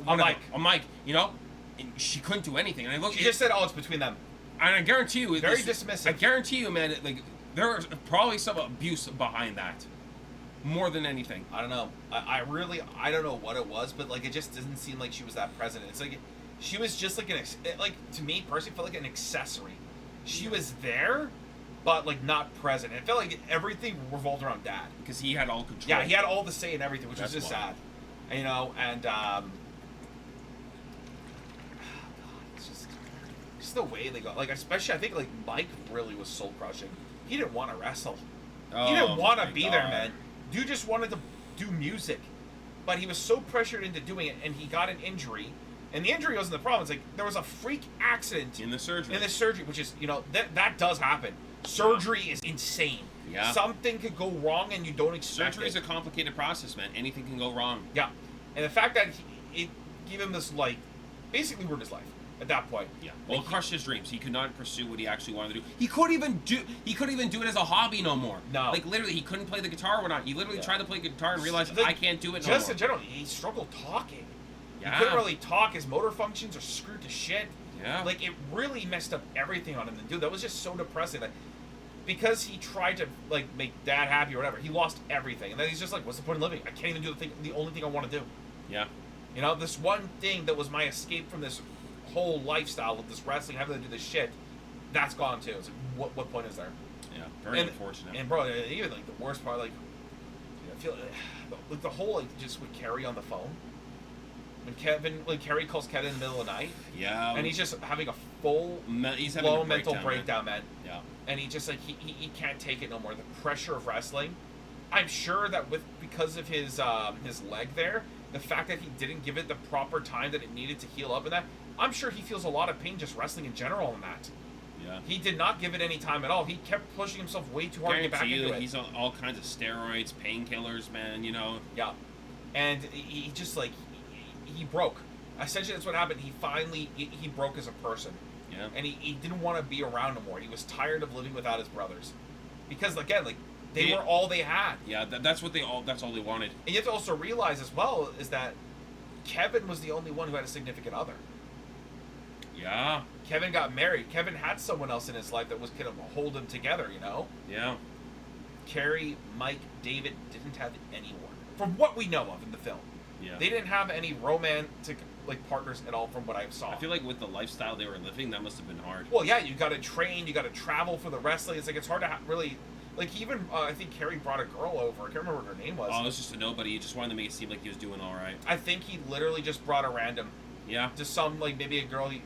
On Mike, you know? And she couldn't do anything. And I look. She just said, oh, it's between them. And I guarantee you. Very dismissive. I guarantee you, man, like, there's probably some abuse behind that. More than anything. I don't know. I don't know what it was, but, like, it just doesn't seem like she was that present. It's like, she was just like to me personally, felt like an accessory. She was there, but, like, not present. It felt like everything revolved around Dad. Because he had all control. Yeah, he had all the say in everything, which was just sad. And, you know, and, it's just the way they go. Like, especially, I think, like, Mike really was soul crushing. He didn't want to wrestle. He didn't want to be there, man. Dude just wanted to do music, but he was so pressured into doing it, and he got an injury, and the injury wasn't the problem. It's like there was a freak accident in the surgery. Which is, you know, that does happen. Surgery is insane. Yeah. Something could go wrong, and you don't expect Surgery is a complicated process, man. Anything can go wrong. Yeah, and the fact that it gave him this, like, basically ruined his life at that point. Yeah. Well, it crushed his dreams. He could not pursue what he actually wanted to do. He couldn't even do it as a hobby no more. No. Like, literally, he couldn't play the guitar or not. He literally tried to play guitar and realized, like, I can't do it no just more. in general, he struggled talking. Yeah. He couldn't really talk. His motor functions are screwed to shit. Yeah. Like, it really messed up everything on him. And, dude, that was just so depressing. Like, because he tried to, like, make Dad happy or whatever, he lost everything. And then he's just like, what's the point of living? I can't even do the only thing I want to do. Yeah. You know, this one thing that was my escape from this whole lifestyle of this wrestling, having to do this shit, that's gone too. It's like, what point is there? Yeah, very unfortunate. And bro, even like the worst part, like, I feel like the whole, like, just with Kerry on the phone, when Kerry calls Kevin in the middle of the night, yeah, and he's just having a full he's having a mental breakdown, man. Yeah, and he just, like, he can't take it no more. The pressure of wrestling. I'm sure that because of his leg there, the fact that he didn't give it the proper time that it needed to heal up and that, I'm sure he feels a lot of pain just wrestling in general in that. Yeah. He did not give it any time at all. He kept pushing himself way too hard to get back into it. He's on all kinds of steroids, painkillers, man, you know. Yeah. And he just, like, he broke. Essentially, that's what happened. He finally, he broke as a person. Yeah. And he didn't want to be around no more. He was tired of living without his brothers. Because, again, like, they were all they had. Yeah, that's all they wanted. And you have to also realize as well is that Kevin was the only one who had a significant other. Yeah. Kevin got married. Kevin had someone else in his life that was going to hold him together, you know? Yeah. Kerry, Mike, David didn't have anyone. From what we know of in the film. Yeah. They didn't have any romantic, like, partners at all from what I saw. I feel like with the lifestyle they were living, that must have been hard. Well, yeah, you got to train, you got to travel for the wrestling. It's like, it's hard to really... Like, even, I think Kerry brought a girl over. I can't remember what her name was. Oh, it was just a nobody. He just wanted to make it seem like he was doing all right. I think he literally just brought a random... Yeah. Just some, like, maybe a girl he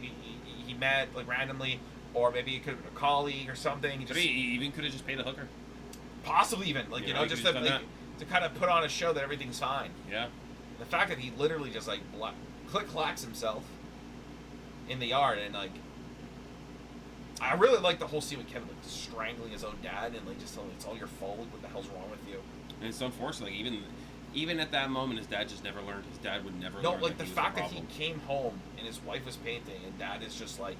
met, like, randomly, or maybe it could have been a colleague or something. He even could have just paid a hooker. Possibly even. Like, you know, just to kind of put on a show that everything's fine. Yeah. The fact that he literally just, like, click-clacks himself in the yard, and, like... I really like the whole scene with Kevin, like, strangling his own dad, and, like, just telling him it's all your fault. Like, what the hell's wrong with you? And it's unfortunate. Like, even at that moment, his dad just never learned. His dad would never learn. No, like, that the fact that he came home and his wife was painting, and Dad is just like,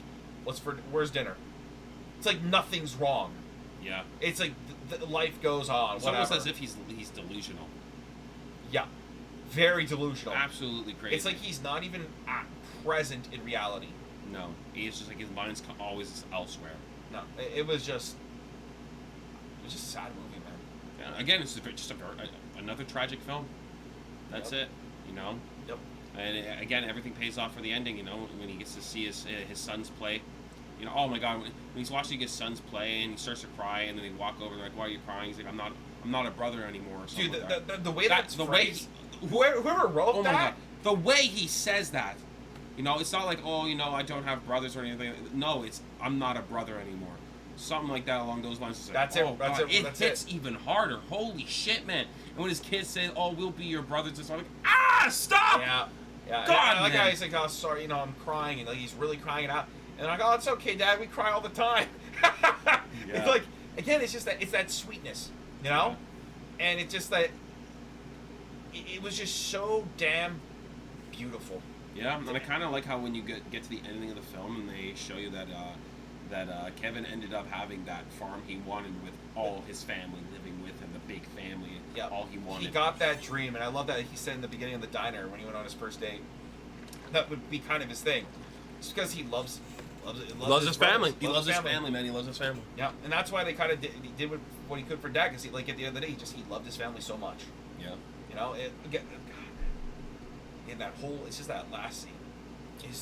where's dinner? It's like nothing's wrong. Yeah. It's like the life goes on. It's whatever. almost as if he's delusional. Yeah. Very delusional. Absolutely crazy. It's like he's not even present in reality. No. He's just like, his mind's always elsewhere. No. It was just a sad movie, man. Yeah, again, it's just another tragic film. That's it, you know? Yep. And again, everything pays off for the ending, you know, when he gets to see his sons play. You know, oh my God, when he's watching his sons play and he starts to cry, and then they walk over and they're like, why are you crying? He's like, I'm not a brother anymore. Or something. Dude, like that. the way that's the phrased, way whoever wrote that, my God, the way he says that, you know, it's not like, oh, you know, I don't have brothers or anything. No, it's, I'm not a brother anymore. Something like that along those lines. It's like, that's oh, it. it hits even harder. Holy shit, man. And when his kids say, oh, we'll be your brothers, it's like, ah, stop! Yeah. Yeah, God, and like man. he's like, oh, sorry, you know, I'm crying, and like he's really crying it out. And I'm like, oh, it's okay, Dad, we cry all the time. It's like, again, it's just that sweetness, you know, and it's just that it was just so damn beautiful. Yeah, and I kind of like how when you get to the ending of the film and they show you that Kevin ended up having that farm he wanted with all his family living with him, the big family, all he wanted. He got that dream, and I love that he said in the beginning of the diner when he went on his first date, that would be kind of his thing. Just because he loves his family. He loves his family, man. He loves his family. Yeah, and that's why they kind of did what he could for Dad, because like at the end of the day, he loved his family so much. Yeah. You know, in that whole, it's just that last scene.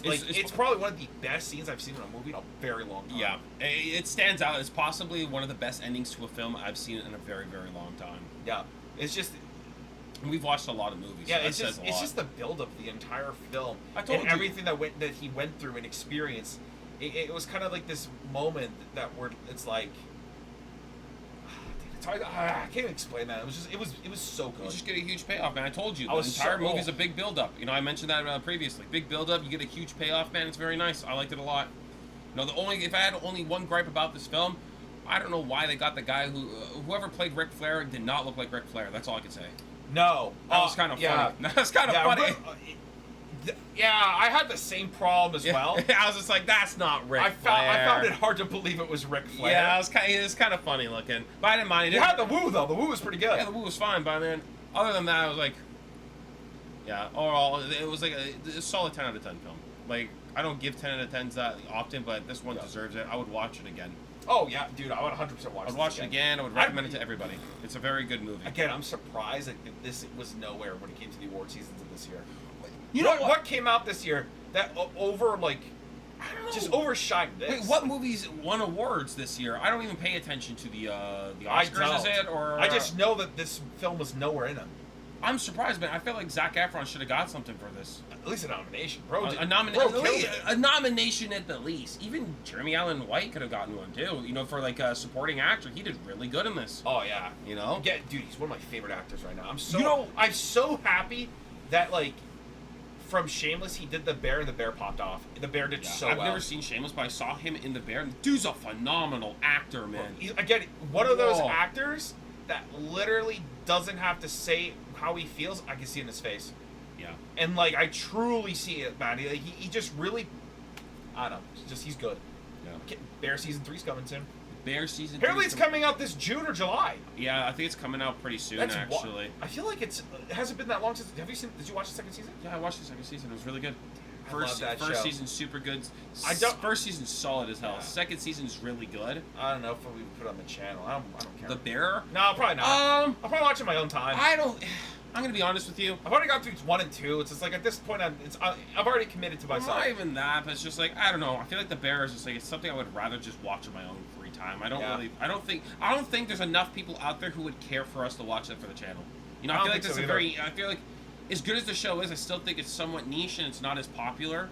It's probably one of the best scenes I've seen in a movie in a very long time. Yeah, it stands out. It's possibly one of the best endings to a film I've seen in a very, very long time. Yeah, it's just. We've watched a lot of movies. Yeah, so it's just the build of the entire film and everything that he went through and experienced. It was kind of like this moment it's like. I can't even explain that. It was so good. You just get a huge payoff, man. I told you, the entire movie's a big build-up. You know, I mentioned that previously. Big build-up, you get a huge payoff, man. It's very nice. I liked it a lot. You know, if I had only one gripe about this film, I don't know why they got the guy whoever played Ric Flair did not look like Ric Flair. That's all I could say. No, that was kind of funny. That was kind of funny. I had the same problem as well. I was just like, that's not Ric Flair. I found it hard to believe it was Ric Flair. Yeah, it was kind of funny looking. But I didn't mind it. You had the woo, though. The woo was pretty good. Yeah, the woo was fine, but man, other than that, I was like, yeah, overall, it was like a solid 10 out of 10 film. Like, I don't give 10 out of 10s that often, but this one deserves it. I would watch it again. Oh, yeah, dude, I would 100% watch it. I'd watch it again. I would recommend it to everybody. It's a very good movie. Again, I'm surprised that this was nowhere when it came to the award seasons of this year. You know what came out this year that just overshined this? Wait, what movies won awards this year? I don't even pay attention to the Oscars, is it? Or I just know that this film was nowhere in them. I'm surprised, man. I feel like Zac Efron should have got something for this. At least a nomination, bro. A nomination at the least. Even Jeremy Allen White could have gotten one too. You know, for like a supporting actor, he did really good in this. Oh yeah, you know. Yeah, dude, he's one of my favorite actors right now. I'm so happy that like from Shameless he did The Bear and The Bear popped off. The Bear did so well. I've never seen Shameless, but I saw him in The Bear. And the dude's a phenomenal actor, man. Again, one of those actors that literally doesn't have to say how he feels. I can see it in his face. Yeah. And like I truly see it, man. He just really, I don't know. He's good. Yeah. Bear season 3's coming soon. Bear season. Apparently, it's coming out this June or July. Yeah, I think it's coming out pretty soon. Actually, I feel like it hasn't been that long since. Did you watch the second season? Yeah, I watched the second season. It was really good. First season's super good. First season's solid as hell. Yeah. Second season's really good. I don't know if we put it on the channel. I don't care. The Bear? No, probably not. I'll probably watch it in my own time. I'm gonna be honest with you. I've already gone through 1 and 2. It's just like at this point, I've already committed to myself. Not even that, but it's just like I don't know. I feel like The Bear is just like it's something I would rather just watch in my own free time. I don't think there's enough people out there who would care for us to watch that for the channel. You know, I feel like as good as the show is, I still think it's somewhat niche and it's not as popular.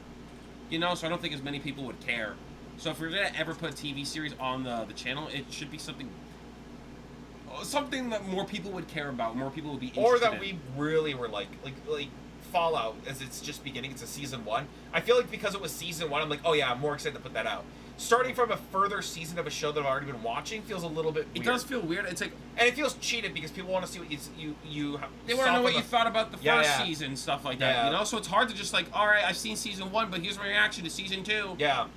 You know, so I don't think as many people would care. So if we're gonna ever put a TV series on the channel, it should be something that more people would care about, more people would be interested in. Or that we really were like Fallout, as it's just beginning. It's a season 1. I feel like because it was season 1, I'm like, oh yeah, I'm more excited to put that out. Starting from a further season of a show that I've already been watching feels a little bit weird. It does feel weird. It's like, and it feels cheated because people want to see what you they want to know what you thought about the first season, stuff like that. You know, so it's hard to just like, all right, I've seen season 1, but here's my reaction to season 2. Yeah.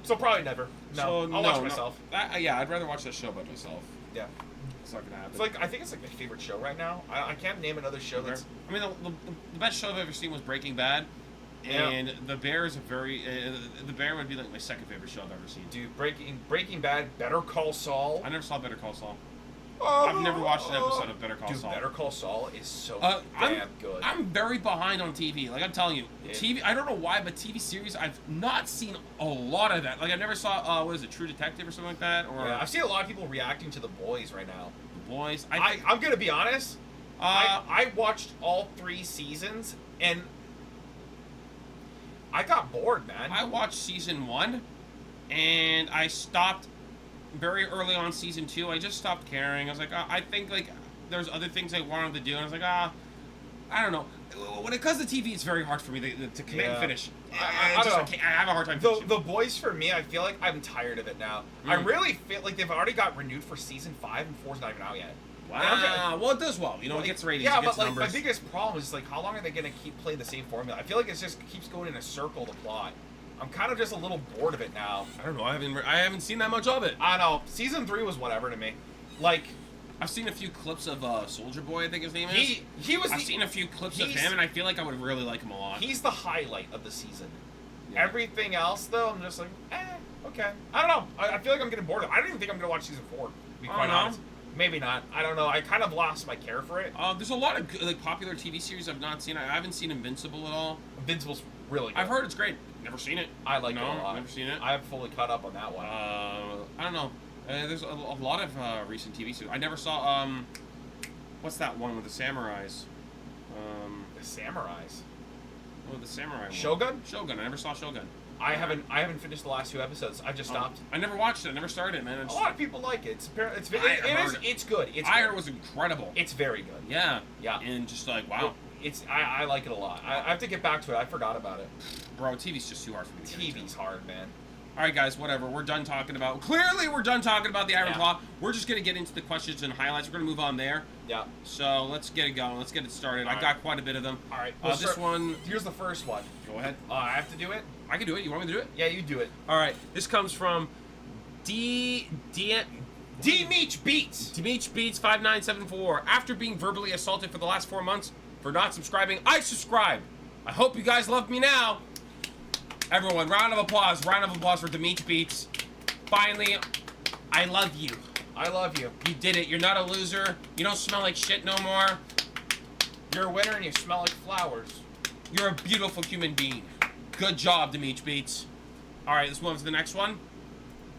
So probably never. No, I'll watch myself. I'd rather watch that show by myself. Yeah. It's not gonna happen. It's like I think it's like my favorite show right now. I can't name another show that's. I mean, the best show I've ever seen was Breaking Bad. Yeah. And The Bear is The Bear would be like my second favorite show I've ever seen. Dude, Breaking Bad, Better Call Saul. I never saw Better Call Saul. I've never watched an episode of Better Call Saul. Better Call Saul is so damn good. I'm very behind on TV. Like I'm telling you, TV. I don't know why, but TV series I've not seen a lot of that. Like I never saw what is it, True Detective or something like that. Or I've seen a lot of people reacting to The Boys right now. The Boys. I'm gonna be honest. I watched all 3 seasons and I got bored, man. I watched season 1, and I stopped very early on season 2. I just stopped caring. I was like, I think like there's other things I wanted to do, and I was like, I don't know. When it comes to TV, it's very hard for me to commit and finish. I don't know. I have a hard time finishing. The Boys, for me, I feel like I'm tired of it now. I really feel like they've already got renewed for season 5, and 4's not even out yet. Wow. Well, it does well. You know, it gets ratings. Yeah, it gets but like numbers. my biggest problem is like, how long are they gonna keep playing the same formula? I feel like it just keeps going in a circle. The plot. I'm kind of just a little bored of it now. I don't know. I haven't seen that much of it. I don't know. Season 3 was whatever to me. Like, I've seen a few clips of Soldier Boy, I think his name is. He was. I've seen a few clips of him, and I feel like I would really like him a lot. He's the highlight of the season. Yeah. Everything else, though, I'm just like, okay. I don't know. I feel like I'm getting bored of it. I don't even think I'm gonna watch season 4. To be quite honest. Maybe not. I don't know. I kind of lost my care for it. There's a lot of like popular TV series I've not seen. I haven't seen Invincible at all. Invincible's really good. I've heard it's great. Never seen it. I like it a lot. Never seen it. I haven't fully caught up on that one. I don't know. There's a lot of recent TV series. I never saw. What's that one with the samurais? The Samurais. Oh, the samurai one. Shogun? Shogun. I never saw Shogun. I haven't finished the last 2 episodes. I've just stopped. I never watched it. I never started it, man. A lot of people like it. It's good. I heard it was incredible. It's very good. Yeah. Yeah. And just like, wow. I like it a lot. I have to get back to it. I forgot about it. Bro, TV's just too hard for me to get into. TV's hard, man. All right, guys, whatever. We're done talking about... Clearly, we're done talking about the Iron Claw. We're just going to get into the questions and highlights. We're going to move on there. Yeah. So, let's get it going. Let's get it started. I got quite a bit of them. All right. This one... Here's the first one. Go ahead. I have to do it? I can do it. You want me to do it? Yeah, you do it. All right. This comes from Demeach Beats. Demeach Beats 5974. After being verbally assaulted for the last 4 months for not subscribing, I subscribe. I hope you guys love me now. Everyone, round of applause. Round of applause for Demeach Beats. Finally, I love you. I love you. You did it. You're not a loser. You don't smell like shit no more. You're a winner and you smell like flowers. You're a beautiful human being. Good job, Demeach Beats. All right, let's move on to the next one.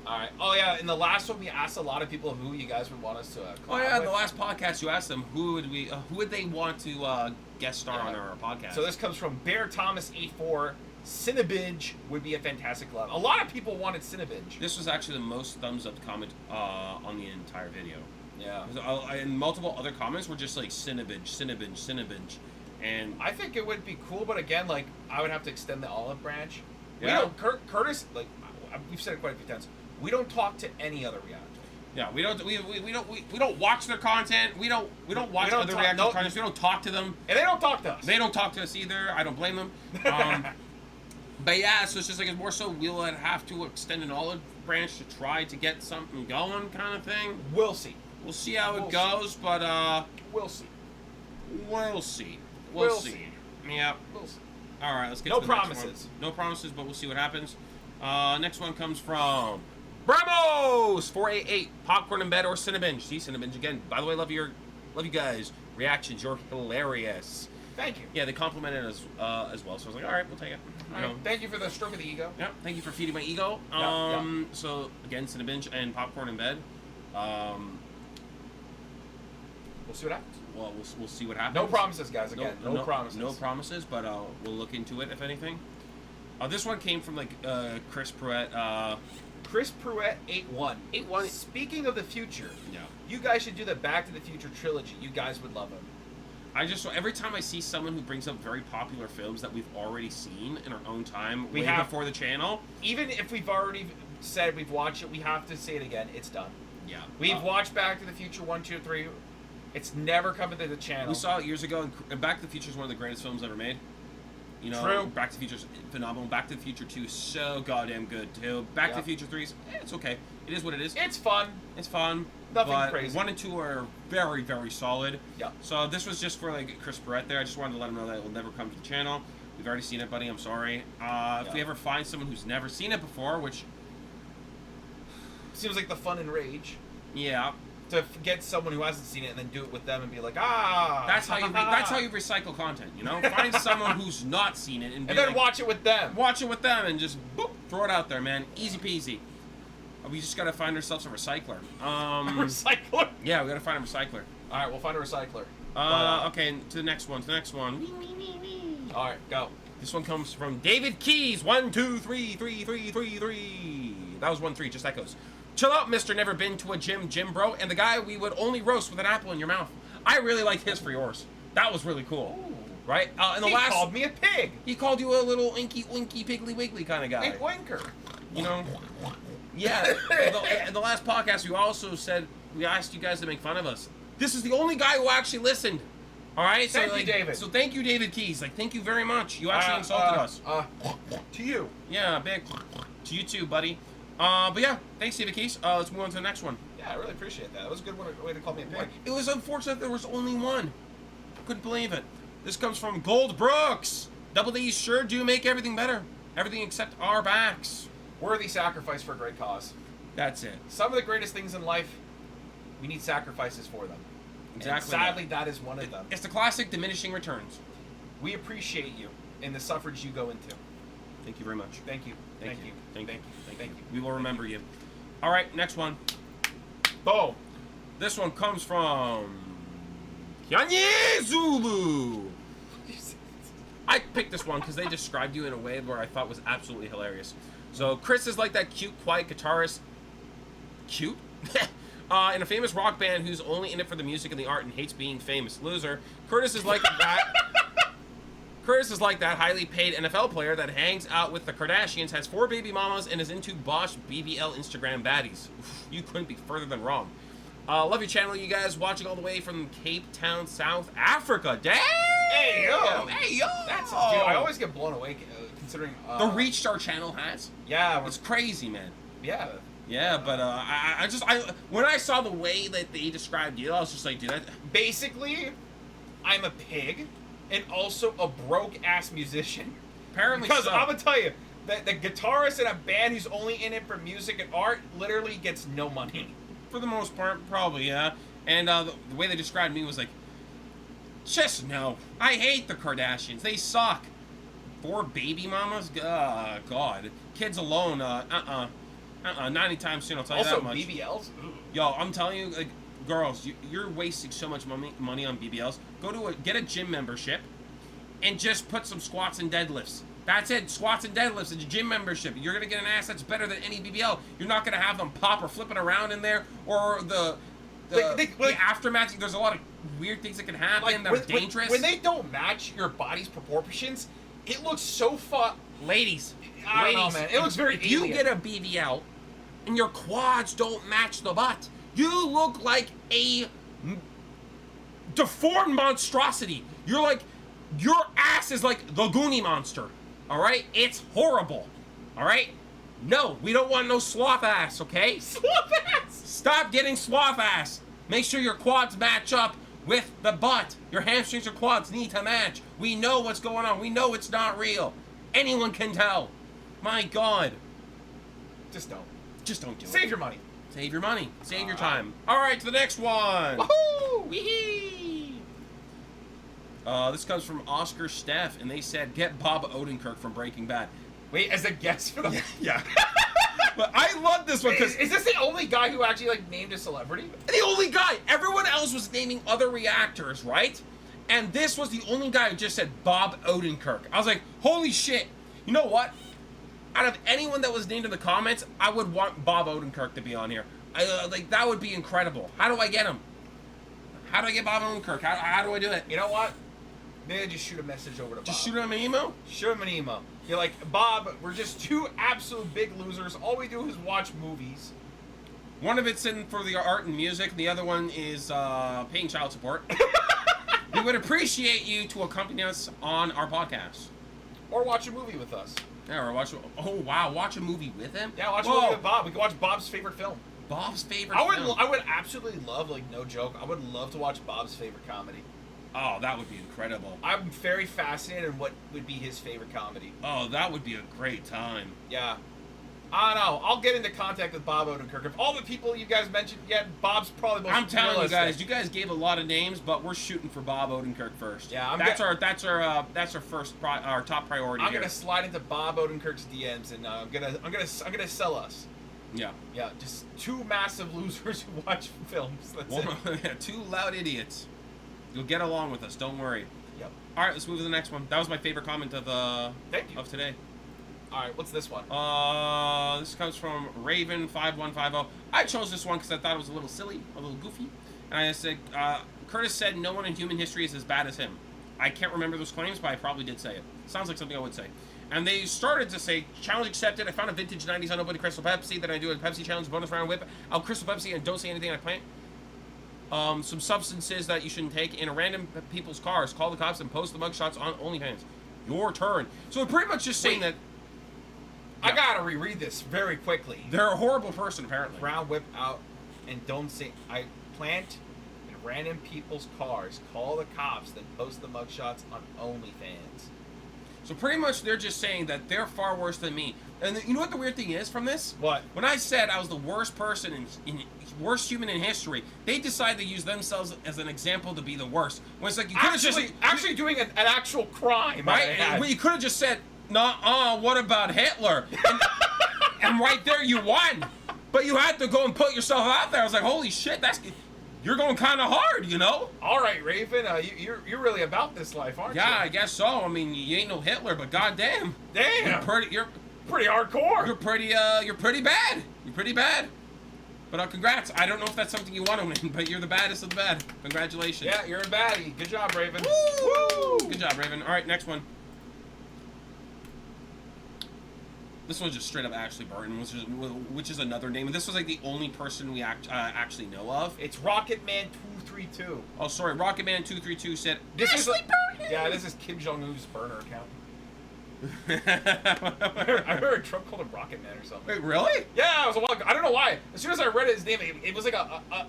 All right. Oh, yeah. In the last one, we asked a lot of people who you guys would want us to collab Oh, yeah. In with. the last podcast, you asked them who would they want to guest star on our podcast. So this comes from Bear Thomas 84. Cinnabinge would be a fantastic collab. A lot of people wanted Cinnabinge. This was actually the most thumbs up comment on the entire video. Yeah. And multiple other comments were just like Cinnabinge. And I think it would be cool, but again, like, I would have to extend the olive branch. Yeah. We don't, Curtis, like, we've said it quite a few times. We don't talk to any other reactor. yeah, we don't watch their content. We don't watch other reactor content. We don't talk to them. And they don't talk to us. They don't talk to us either. I don't blame them. But yeah, so it's just like it's more so we'll have to extend an olive branch to try to get something going, kind of thing. We'll see. We'll see how it goes, but we'll see. We'll see. Yeah. We'll see. All right, let's get No to the next promises. one. No promises, but we'll see what happens. Next one comes from Bramos 488. Popcorn in bed or Cinnabinge? See, Cinnabinge again. By the way, love you guys. Reactions, you're hilarious. Thank you. Yeah, they complimented us as well, so I was like, all right, we'll take it. All right. Thank you for the stroke of the ego. Yeah, thank you for feeding my ego. Yeah. So again, Cinnabinge and popcorn in bed. We'll see what happens. Well, we'll see what happens. No promises, guys. Again, no promises. No promises, but we'll look into it if anything. This one came from like Chris Pruitt. Chris Pruitt 81. 81. Speaking of the future, Yeah. you guys should do the Back to the Future trilogy. You guys would love him. Every time I see someone who brings up very popular films that we've already seen in our own time, We way have- before the channel. Even if we've already said we've watched it, we have to say it again. It's done. Yeah. We've watched Back to the Future 1, 2, 3. It's never coming to the channel. We saw it years ago, and Back to the Future is one of the greatest films ever made. You know, True. Back to the Future is phenomenal. Back to the Future 2 is so goddamn good, too. Back to the Future 3 is, it's okay. It is what it is. It's fun. It's fun. Nothing but crazy. 1 and 2 are very, very solid. Yeah. So this was just for like Chris Barrett there. I just wanted to let him know that it will never come to the channel. We've already seen it, buddy. I'm sorry. If we ever find someone who's never seen it before, which... Seems like the fun and rage. Yeah. To get someone who hasn't seen it and then do it with them and be like, ah. That's how you recycle content, you know? Find someone who's not seen it and then like, watch it with them. Watch it with them and just boop, throw it out there, man. Easy peasy. We just gotta find ourselves a recycler. Recycler? Yeah, we gotta find a recycler. Alright, we'll find a recycler. Okay, to the next one, Alright, go. This one comes from David Keys, 1, 2, 3, 3, 3, 3, 3. That was 1, 3, just echoes. Chill out, Mr. Never Been to a Gym Bro, and the guy we would only roast with an apple in your mouth. I really liked his for yours. That was really cool. Ooh. right? And the He last called me a pig. he called you a little inky winky piggly wiggly kind of guy. A winker. You know. Yeah. In the last podcast, we also said we asked you guys to make fun of us. This is the only guy who actually listened. All right. So Thank you, David. So thank you, David Keys. Like, thank you very much. You actually insulted us. To you. Yeah, big. To you too, buddy. But yeah, thanks, David Keys. Let's move on to the next one. Yeah, I really appreciate that. That was a good way to call me a pig. It was unfortunate there was only one. Couldn't believe it. This comes from Gold Brooks. Double D's sure do make everything better. Everything except our backs. Worthy sacrifice for a great cause. That's it. Some of the greatest things in life, we need sacrifices for them. Exactly. And sadly, that is one of them. It's the classic diminishing returns. We appreciate you and the suffrage you go into. Thank you very much. Thank you. Thank you. Thank you. Thank you. We will remember you. All right, next one. Boom. This one comes from Kyanye Zulu. I picked this one because they described you in a way where I thought was absolutely hilarious. So Chris is like that cute, quiet guitarist. Cute? In a famous rock band who's only in it for the music and the art and hates being famous. Loser. Curtis is like that. Curtis is like that highly paid NFL player that hangs out with the Kardashians, has 4 baby mamas, and is into Bosch BBL Instagram baddies. Oof, you couldn't be further than wrong. Love your channel, you guys. Watching all the way from Cape Town, South Africa. Damn! Hey, yo! Hey, yo! That's, dude, I always get blown away considering... the reach our channel has. Yeah. It's crazy, man. Yeah. Yeah, but when I saw the way that they described you, I was just like, dude, Basically, I'm a pig and also a broke-ass musician. apparently Because so. I'm going to tell you, the guitarist in a band who's only in it for music and art literally gets no money. For the most part, probably, yeah. And the way they described me was like, just no. I hate the Kardashians. They suck. 4 baby mamas? God. Kids alone, not anytime soon, I'll tell you Also, that much. BBLs? Yo, I'm telling you, like, girls, you're wasting so much money on BBLs. Get a gym membership and just put some squats and deadlifts. That's it. Squats and deadlifts. It's a gym membership. You're going to get an ass that's better than any BBL. You're not going to have them pop or flipping around in there, or the aftermath. There's a lot of weird things that can happen that are dangerous. When they don't match your body's proportions, it looks so Ladies, I don't know, man. It looks very If you alien. get a BBL and your quads don't match the butt, you look like a deformed monstrosity. Your ass is like the Goonie monster. All right? It's horrible. All right? No, we don't want no sloth ass, okay? Sloth ass! Stop getting sloth ass. Make sure your quads match up with the butt. Your hamstrings or quads need to match. We know what's going on. We know it's not real. Anyone can tell. My God. Just don't. Just don't do it. Save your money. Save your money. Save your time. All right, to the next one. Woohoo! Wee-hee. This comes from Oscar Steff, and they said, get Bob Odenkirk from Breaking Bad. Wait, as a guest for the... Yeah. But I love this one because... Is this the only guy who actually, like, named a celebrity? The only guy. Everyone else was naming other reactors, right? And this was the only guy who just said Bob Odenkirk. I was like, holy shit. You know what? Out of anyone that was named in the comments, I would want Bob Odenkirk to be on here. That would be incredible. How do I get him? How do I get Bob Odenkirk? How do I do it? You know what? Maybe just shoot a message over to Bob. Just shoot him an email? Shoot him an email. You're like, Bob, we're just 2 absolute big losers. All we do is watch movies. One of it's in for the art and music, and the other one is paying child support. We would appreciate you to accompany us on our podcast. Or watch a movie with us. Yeah, or watch a movie with him? Yeah, watch a movie with Bob. We can watch Bob's favorite film. Bob's favorite film? I would absolutely love, like, no joke, I would love to watch Bob's favorite comedy. Oh, that would be incredible. I'm very fascinated in what would be his favorite comedy. Oh, that would be a great time. Yeah. I don't know. I'll get into contact with Bob Odenkirk. If all the people you guys mentioned, Bob's probably the most I'm telling realistic. you guys gave a lot of names, but we're shooting for Bob Odenkirk first. Yeah, that's our first our top priority. I'm gonna slide into Bob Odenkirk's DMs, and I'm gonna sell us. Yeah. Yeah, just 2 massive losers who watch films. That's it. 2 loud idiots. You'll get along with us. Don't worry. Yep. All right, let's move to the next one. That was my favorite comment of today. All right, what's this one? This comes from Raven5150. I chose this one because I thought it was a little silly, a little goofy. And I said, Curtis said no one in human history is as bad as him. I can't remember those claims, but I probably did say it. Sounds like something I would say. And they started to say, challenge accepted. I found a vintage 90s unopened Crystal Pepsi that I do a Pepsi challenge bonus round whip. I'll Crystal Pepsi and don't say anything I plant. Some substances that you shouldn't take in a random people's cars. Call the cops and post the mugshots on OnlyFans. Your turn. So they're pretty much just saying that... I gotta reread this very quickly. They're a horrible person, apparently. Round whip out and don't say... I plant in random people's cars. Call the cops, then post the mugshots on OnlyFans. So pretty much they're just saying that they're far worse than me. And you know what the weird thing is from this? What? When I said I was the worst person in worst human in history, they decided to use themselves as an example to be the worst. When it's like you could have just actually doing an actual crime, right? Well, you could have just said, "Nah, what about Hitler?" And right there you won. But you had to go and put yourself out there. I was like, "Holy shit, you're going kind of hard, you know?" All right, Raven, you're really about this life, aren't you? Yeah, I guess so. I mean, you ain't no Hitler, but goddamn, damn, you're pretty hardcore. You're pretty bad. You're pretty bad. But congrats. I don't know if that's something you want to win, but you're the baddest of the bad. Congratulations. Yeah, you're a baddie. Good job, Raven. Woo! Good job, Raven. All right, next one. This one's just straight up Ashley Burton, which is another name. And this was like the only person we actually know of. It's Rocketman232. Oh, sorry. Rocketman232 said, this Ashley Burton! Yeah, this is Kim Jong-un's burner account. I heard Trump called him Rocketman or something. Wait, really? Yeah, it was a while ago. I don't know why. As soon as I read his name, it was like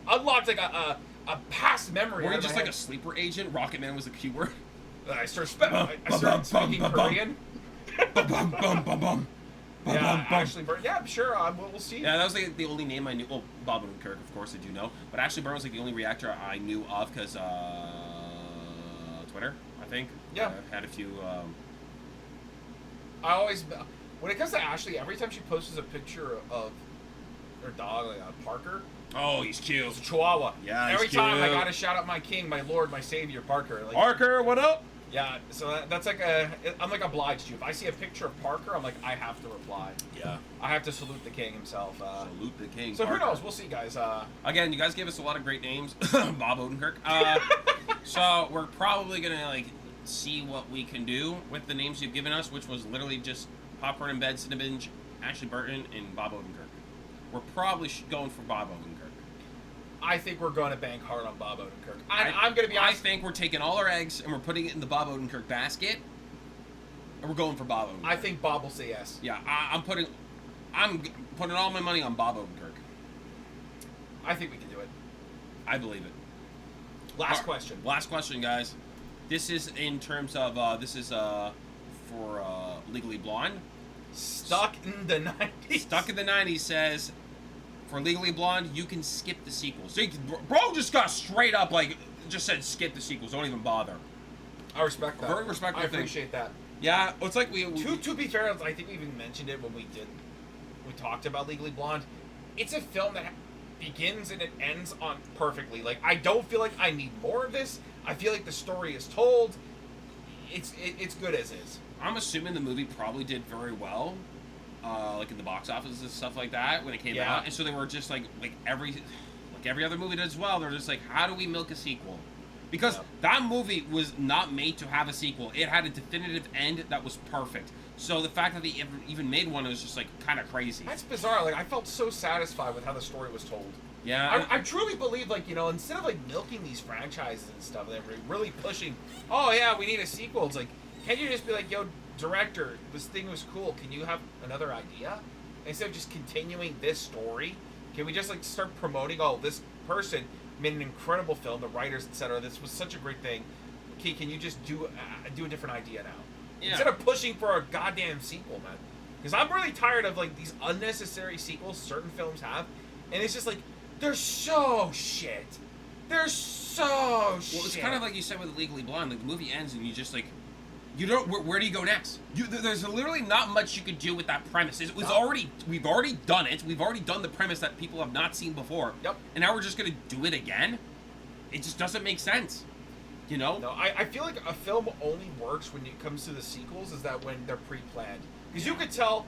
unlocked like a past memory. Were you just like a sleeper agent? Rocketman was a keyword. I started speaking Korean. Yeah, Ashley Burton. Yeah, sure. We'll see. Yeah, that was like the only name I knew. Well, Bob Odenkirk, of course, I do know. But Ashley Burton was like the only reactor I knew of because Twitter, I think. Yeah. Had a few. I always, when it comes to Ashley, every time she posts a picture of her dog, like Parker. Oh, he's cute. It's a Chihuahua. Yeah, every time I gotta shout out my king, my lord, my savior, Parker. Like, Parker, what up? Yeah, so that's like I'm like obliged to. If I see a picture of Parker, I'm like, I have to reply. Yeah. I have to salute the king himself. Salute the king. So Parker. who knows? We'll see, guys. Again, you guys gave us a lot of great names. Bob Odenkirk. So we're probably gonna like see what we can do with the names you've given us, which was literally just Popcorn in Bed, Cinnabinge, Ashley Burton, and Bob Odenkirk. We're probably going for Bob Odenkirk. I think we're going to bank hard on Bob Odenkirk. I'm going to be honest. I think we're taking all our eggs and we're putting it in the Bob Odenkirk basket, and we're going for Bob Odenkirk. I think Bob will say yes. Yeah, I'm putting all my money on Bob Odenkirk. I think we can do it. I believe it. Last question. Last question, guys. This is in terms of for Legally Blonde. Stuck in the 90s. Stuck in the 90s says, for Legally Blonde, you can skip the sequels. So bro just got straight up, like, just said skip the sequels. Don't even bother. I respect that. Very respectful I thing. appreciate that. Yeah, it's like we to be fair, I think we even mentioned it when we talked about Legally Blonde. It's a film that begins and it ends on perfectly. Like, I don't feel like I need more of this. I feel like the story is told. It's good as is. I'm assuming the movie probably did very well, like in the box office and stuff like that when it came out, and so they were just like every other movie does well. They're just like, how do we milk a sequel? Because that movie was not made to have a sequel. It had a definitive end that was perfect. So the fact that they even made one was just like kind of crazy. That's bizarre. Like, I felt so satisfied with how the story was told. Yeah, I truly believe, like, you know, instead of like milking these franchises and stuff, they're really pushing. Oh yeah, we need a sequel. It's like, can't you just be like, yo, director, this thing was cool. Can you have another idea instead of just continuing this story? Can we just like start promoting? Oh, this person made an incredible film. The writers, etc. This was such a great thing. Okay, can you just do a different idea now? Yeah. Instead of pushing for a goddamn sequel, man. Because I'm really tired of like these unnecessary sequels certain films have, and it's just like they're so shit. They're so shit. Well, it's kind of like you said with Legally Blonde. Like the movie ends and you just like, you don't. Where do you go next? There's literally not much you could do with that premise. We've already done it. We've already done the premise that people have not seen before. Yep. And now we're just gonna do it again. It just doesn't make sense. You know? No, I feel like a film only works when it comes to the sequels, is that when they're pre-planned. Because you could tell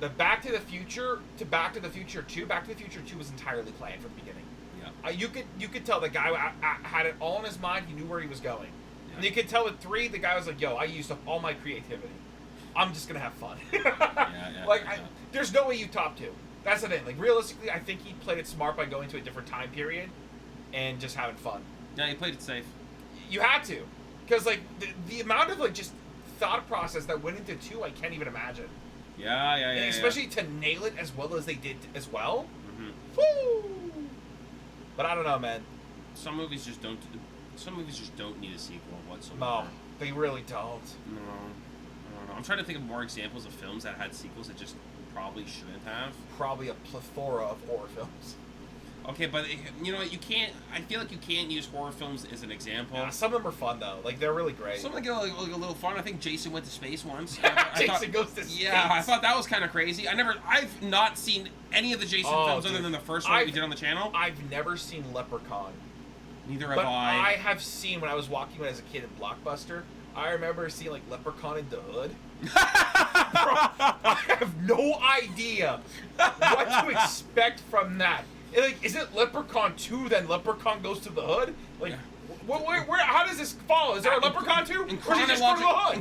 the Back to the Future to Back to the Future 2, Back to the Future 2 was entirely planned from the beginning. Yeah. You could tell the guy had it all in his mind. He knew where he was going. And you can tell with 3, the guy was like, "Yo, I used up all my creativity. I'm just gonna have fun." There's no way you top 2. That's the thing. Like, realistically, I think he played it smart by going to a different time period and just having fun. Yeah, he played it safe. You had to, because like the amount of like just thought process that went into 2, I can't even imagine. Yeah. And especially to nail it as well as they did as well. Mm-hmm. Woo! But I don't know, man. Some movies just don't need a sequel whatsoever. No, they really don't. No, I don't know. I'm trying to think of more examples of films that had sequels that just probably shouldn't have. Probably a plethora of horror films. Okay, but you know what? You can't. I feel like you can't use horror films as an example. Yeah, some of them are fun though. Like, they're really great. Some of them get like a little fun. I think Jason went to space once. Jason goes to space. Yeah, I thought that was kind of crazy. I've not seen any of the Jason films other than the first one we did on the channel. I've never seen Leprechaun. Neither have but I. I have seen when I was walking as a kid in Blockbuster. I remember seeing like Leprechaun in the Hood. Bro, I have no idea what to expect from that. Like, is it Leprechaun 2, then Leprechaun goes to the Hood? Like, where? How does this follow? Is there a Leprechaun 2? In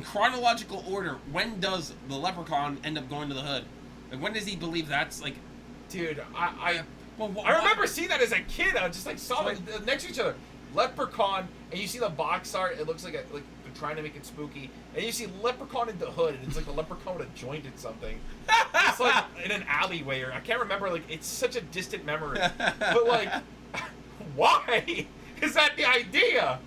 chronological order, when does the Leprechaun end up going to the Hood? Like, when does he believe that's like? Dude, I remember seeing that as a kid. I just like saw them next to each other. Leprechaun, and you see the box art. It looks like they're trying to make it spooky. And you see Leprechaun in the Hood, and it's like the Leprechaun with a joint in something. It's like in an alleyway, or I can't remember. Like, it's such a distant memory. But like, why? Is that the idea?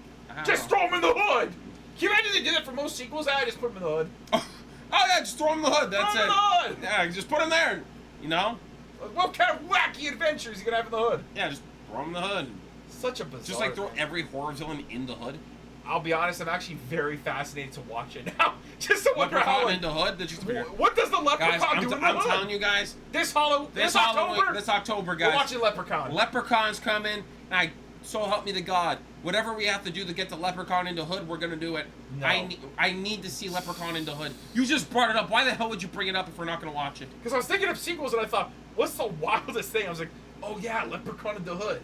Just throw him in the Hood. Can you imagine they did that for most sequels? I just put him in the Hood. Oh yeah, just throw him in the Hood. That's it. Throw him in the Hood. Yeah, just put him there. You know. What kind of wacky adventures are you gonna have in the Hood? Yeah, just throw him in the Hood. Such a bizarre. Just like throw every horror villain in the Hood. I'll be honest, I'm actually very fascinated to watch it now. Just to wonder how in the Hood. What does the Leprechaun do in the Hood? I'm telling you guys. This October, guys. We're watching Leprechaun. Leprechaun's coming. And so help me to God. Whatever we have to do to get the Leprechaun into Hood, we're gonna do it. No. I need to see Leprechaun into Hood. You just brought it up. Why the hell would you bring it up if we're not gonna watch it? Because I was thinking of sequels and I thought, what's the wildest thing? I was like, oh yeah, Leprechaun in the Hood.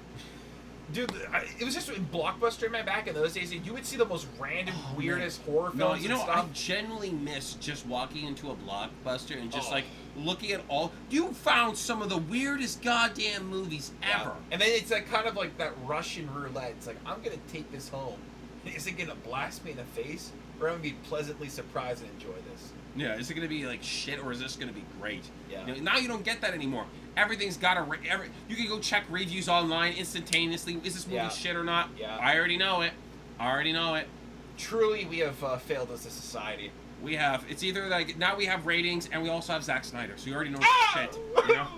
Dude, it was just in Blockbuster, man, back in those days. You would see the most random, weirdest horror films. No, I genuinely miss just walking into a Blockbuster and just like looking at all. You found some of the weirdest goddamn movies ever. And then it's like kind of like that Russian roulette. It's like, I'm gonna take this home. Is it gonna blast me in the face, or I'm gonna be pleasantly surprised and enjoy this? Yeah, is it gonna be like shit, or is this gonna be great? Yeah. You know, now you don't get that anymore. Everything's got you can go check reviews online instantaneously. Is this movie shit or not? Yeah. I already know it. Truly, we have failed as a society. We have. It's either like now we have ratings and we also have Zack Snyder, so you already know it's shit. You know.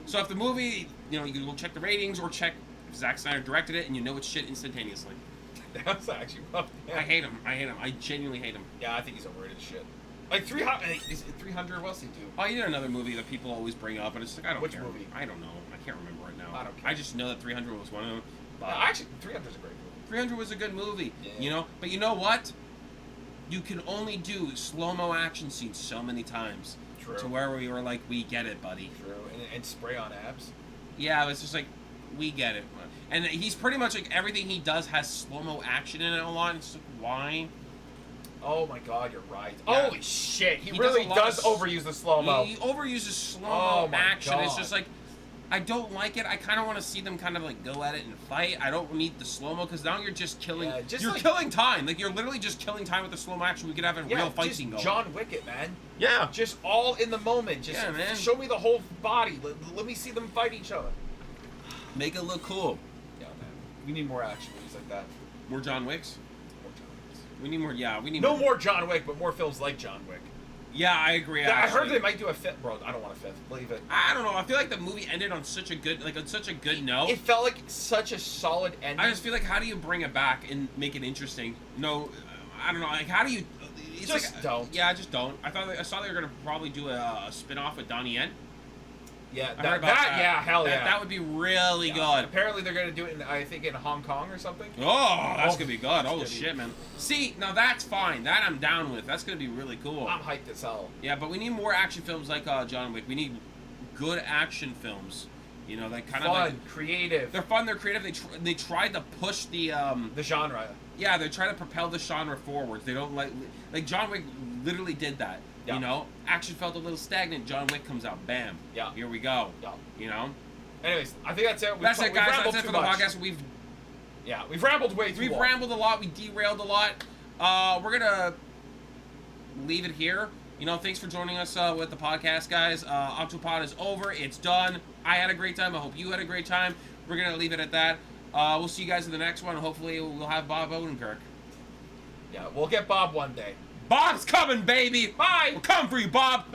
So if the movie, you know, you can go check the ratings or check if Zack Snyder directed it, and you know it's shit instantaneously. That's actually rough. Yeah. I hate him. I genuinely hate him. Yeah, I think he's overrated as shit. Like 300, is it 300? What else did he do? Oh, he did another movie that people always bring up, and it's like I don't care. Which movie? I don't know. I can't remember right now. I don't care. I just know that 300 was one of them. Actually, 300 is a great movie. 300 was a good movie. Yeah. You know, but you know what? You can only do slow-mo action scenes so many times. True. To where we were like, we get it, buddy. True. And spray on abs. Yeah, it's just like, we get it. And he's pretty much like everything he does has slow-mo action in it a lot. It's like, why? Oh my God, you're right. Yeah. Holy shit, he really does overuse the slow-mo. He overuses slow-mo action. God. It's just like, I don't like it. I kind of want to see them kind of like go at it and fight. I don't need the slow-mo because now you're just killing. Yeah, you're killing time. Like you're literally just killing time with the slow-mo action. We could have a real fight scene going. John Wick it, man. Yeah. Just all in the moment. Just man. show me the whole body. Let me see them fight each other. Make it look cool. Yeah, man. We need more action movies like that. More John Wicks? More John Wicks. We need more, we need no more John Wick, but more films like John Wick. Yeah, I agree. Yeah, I heard they might do a fifth. Bro, I don't want a fifth. Leave it. I don't know. I feel like the movie ended on such a good, note. It felt like such a solid ending. I just feel like, how do you bring it back and make it interesting? No, I don't know. Like, how do you? Don't. Yeah, just don't. I saw they were gonna probably do a spin-off with Donnie Yen. Yeah, yeah, hell yeah. That would be really good. Apparently they're gonna do it in Hong Kong or something. Oh, that's gonna be good. Oh shit, man. See, now that's fine. That I'm down with. That's gonna be really cool. I'm hyped as hell. Yeah, but we need more action films like John Wick. We need good action films. You know, that kind of fun, creative. They're fun. They're creative. They tried to push the genre. Yeah, they're trying to propel the genre forwards. They don't like John Wick literally did that. Yeah. You know, action felt a little stagnant. John Wick comes out, bam. Yeah. Here we go. Yeah. You know. Anyways, I think that's it. That's it, guys. rambled That's it too for the much. podcast. We've rambled way too We've long. rambled a lot. We derailed a lot. We're gonna leave it here. You know, thanks for joining us with the podcast, guys. Octopodd is over. It's done. I had a great time. I hope you had a great time. We're gonna leave it at that. We'll see you guys in the next one. Hopefully, we'll have Bob Odenkirk. Yeah, we'll get Bob one day. Bob's coming, baby. Bye. We're coming for you, Bob.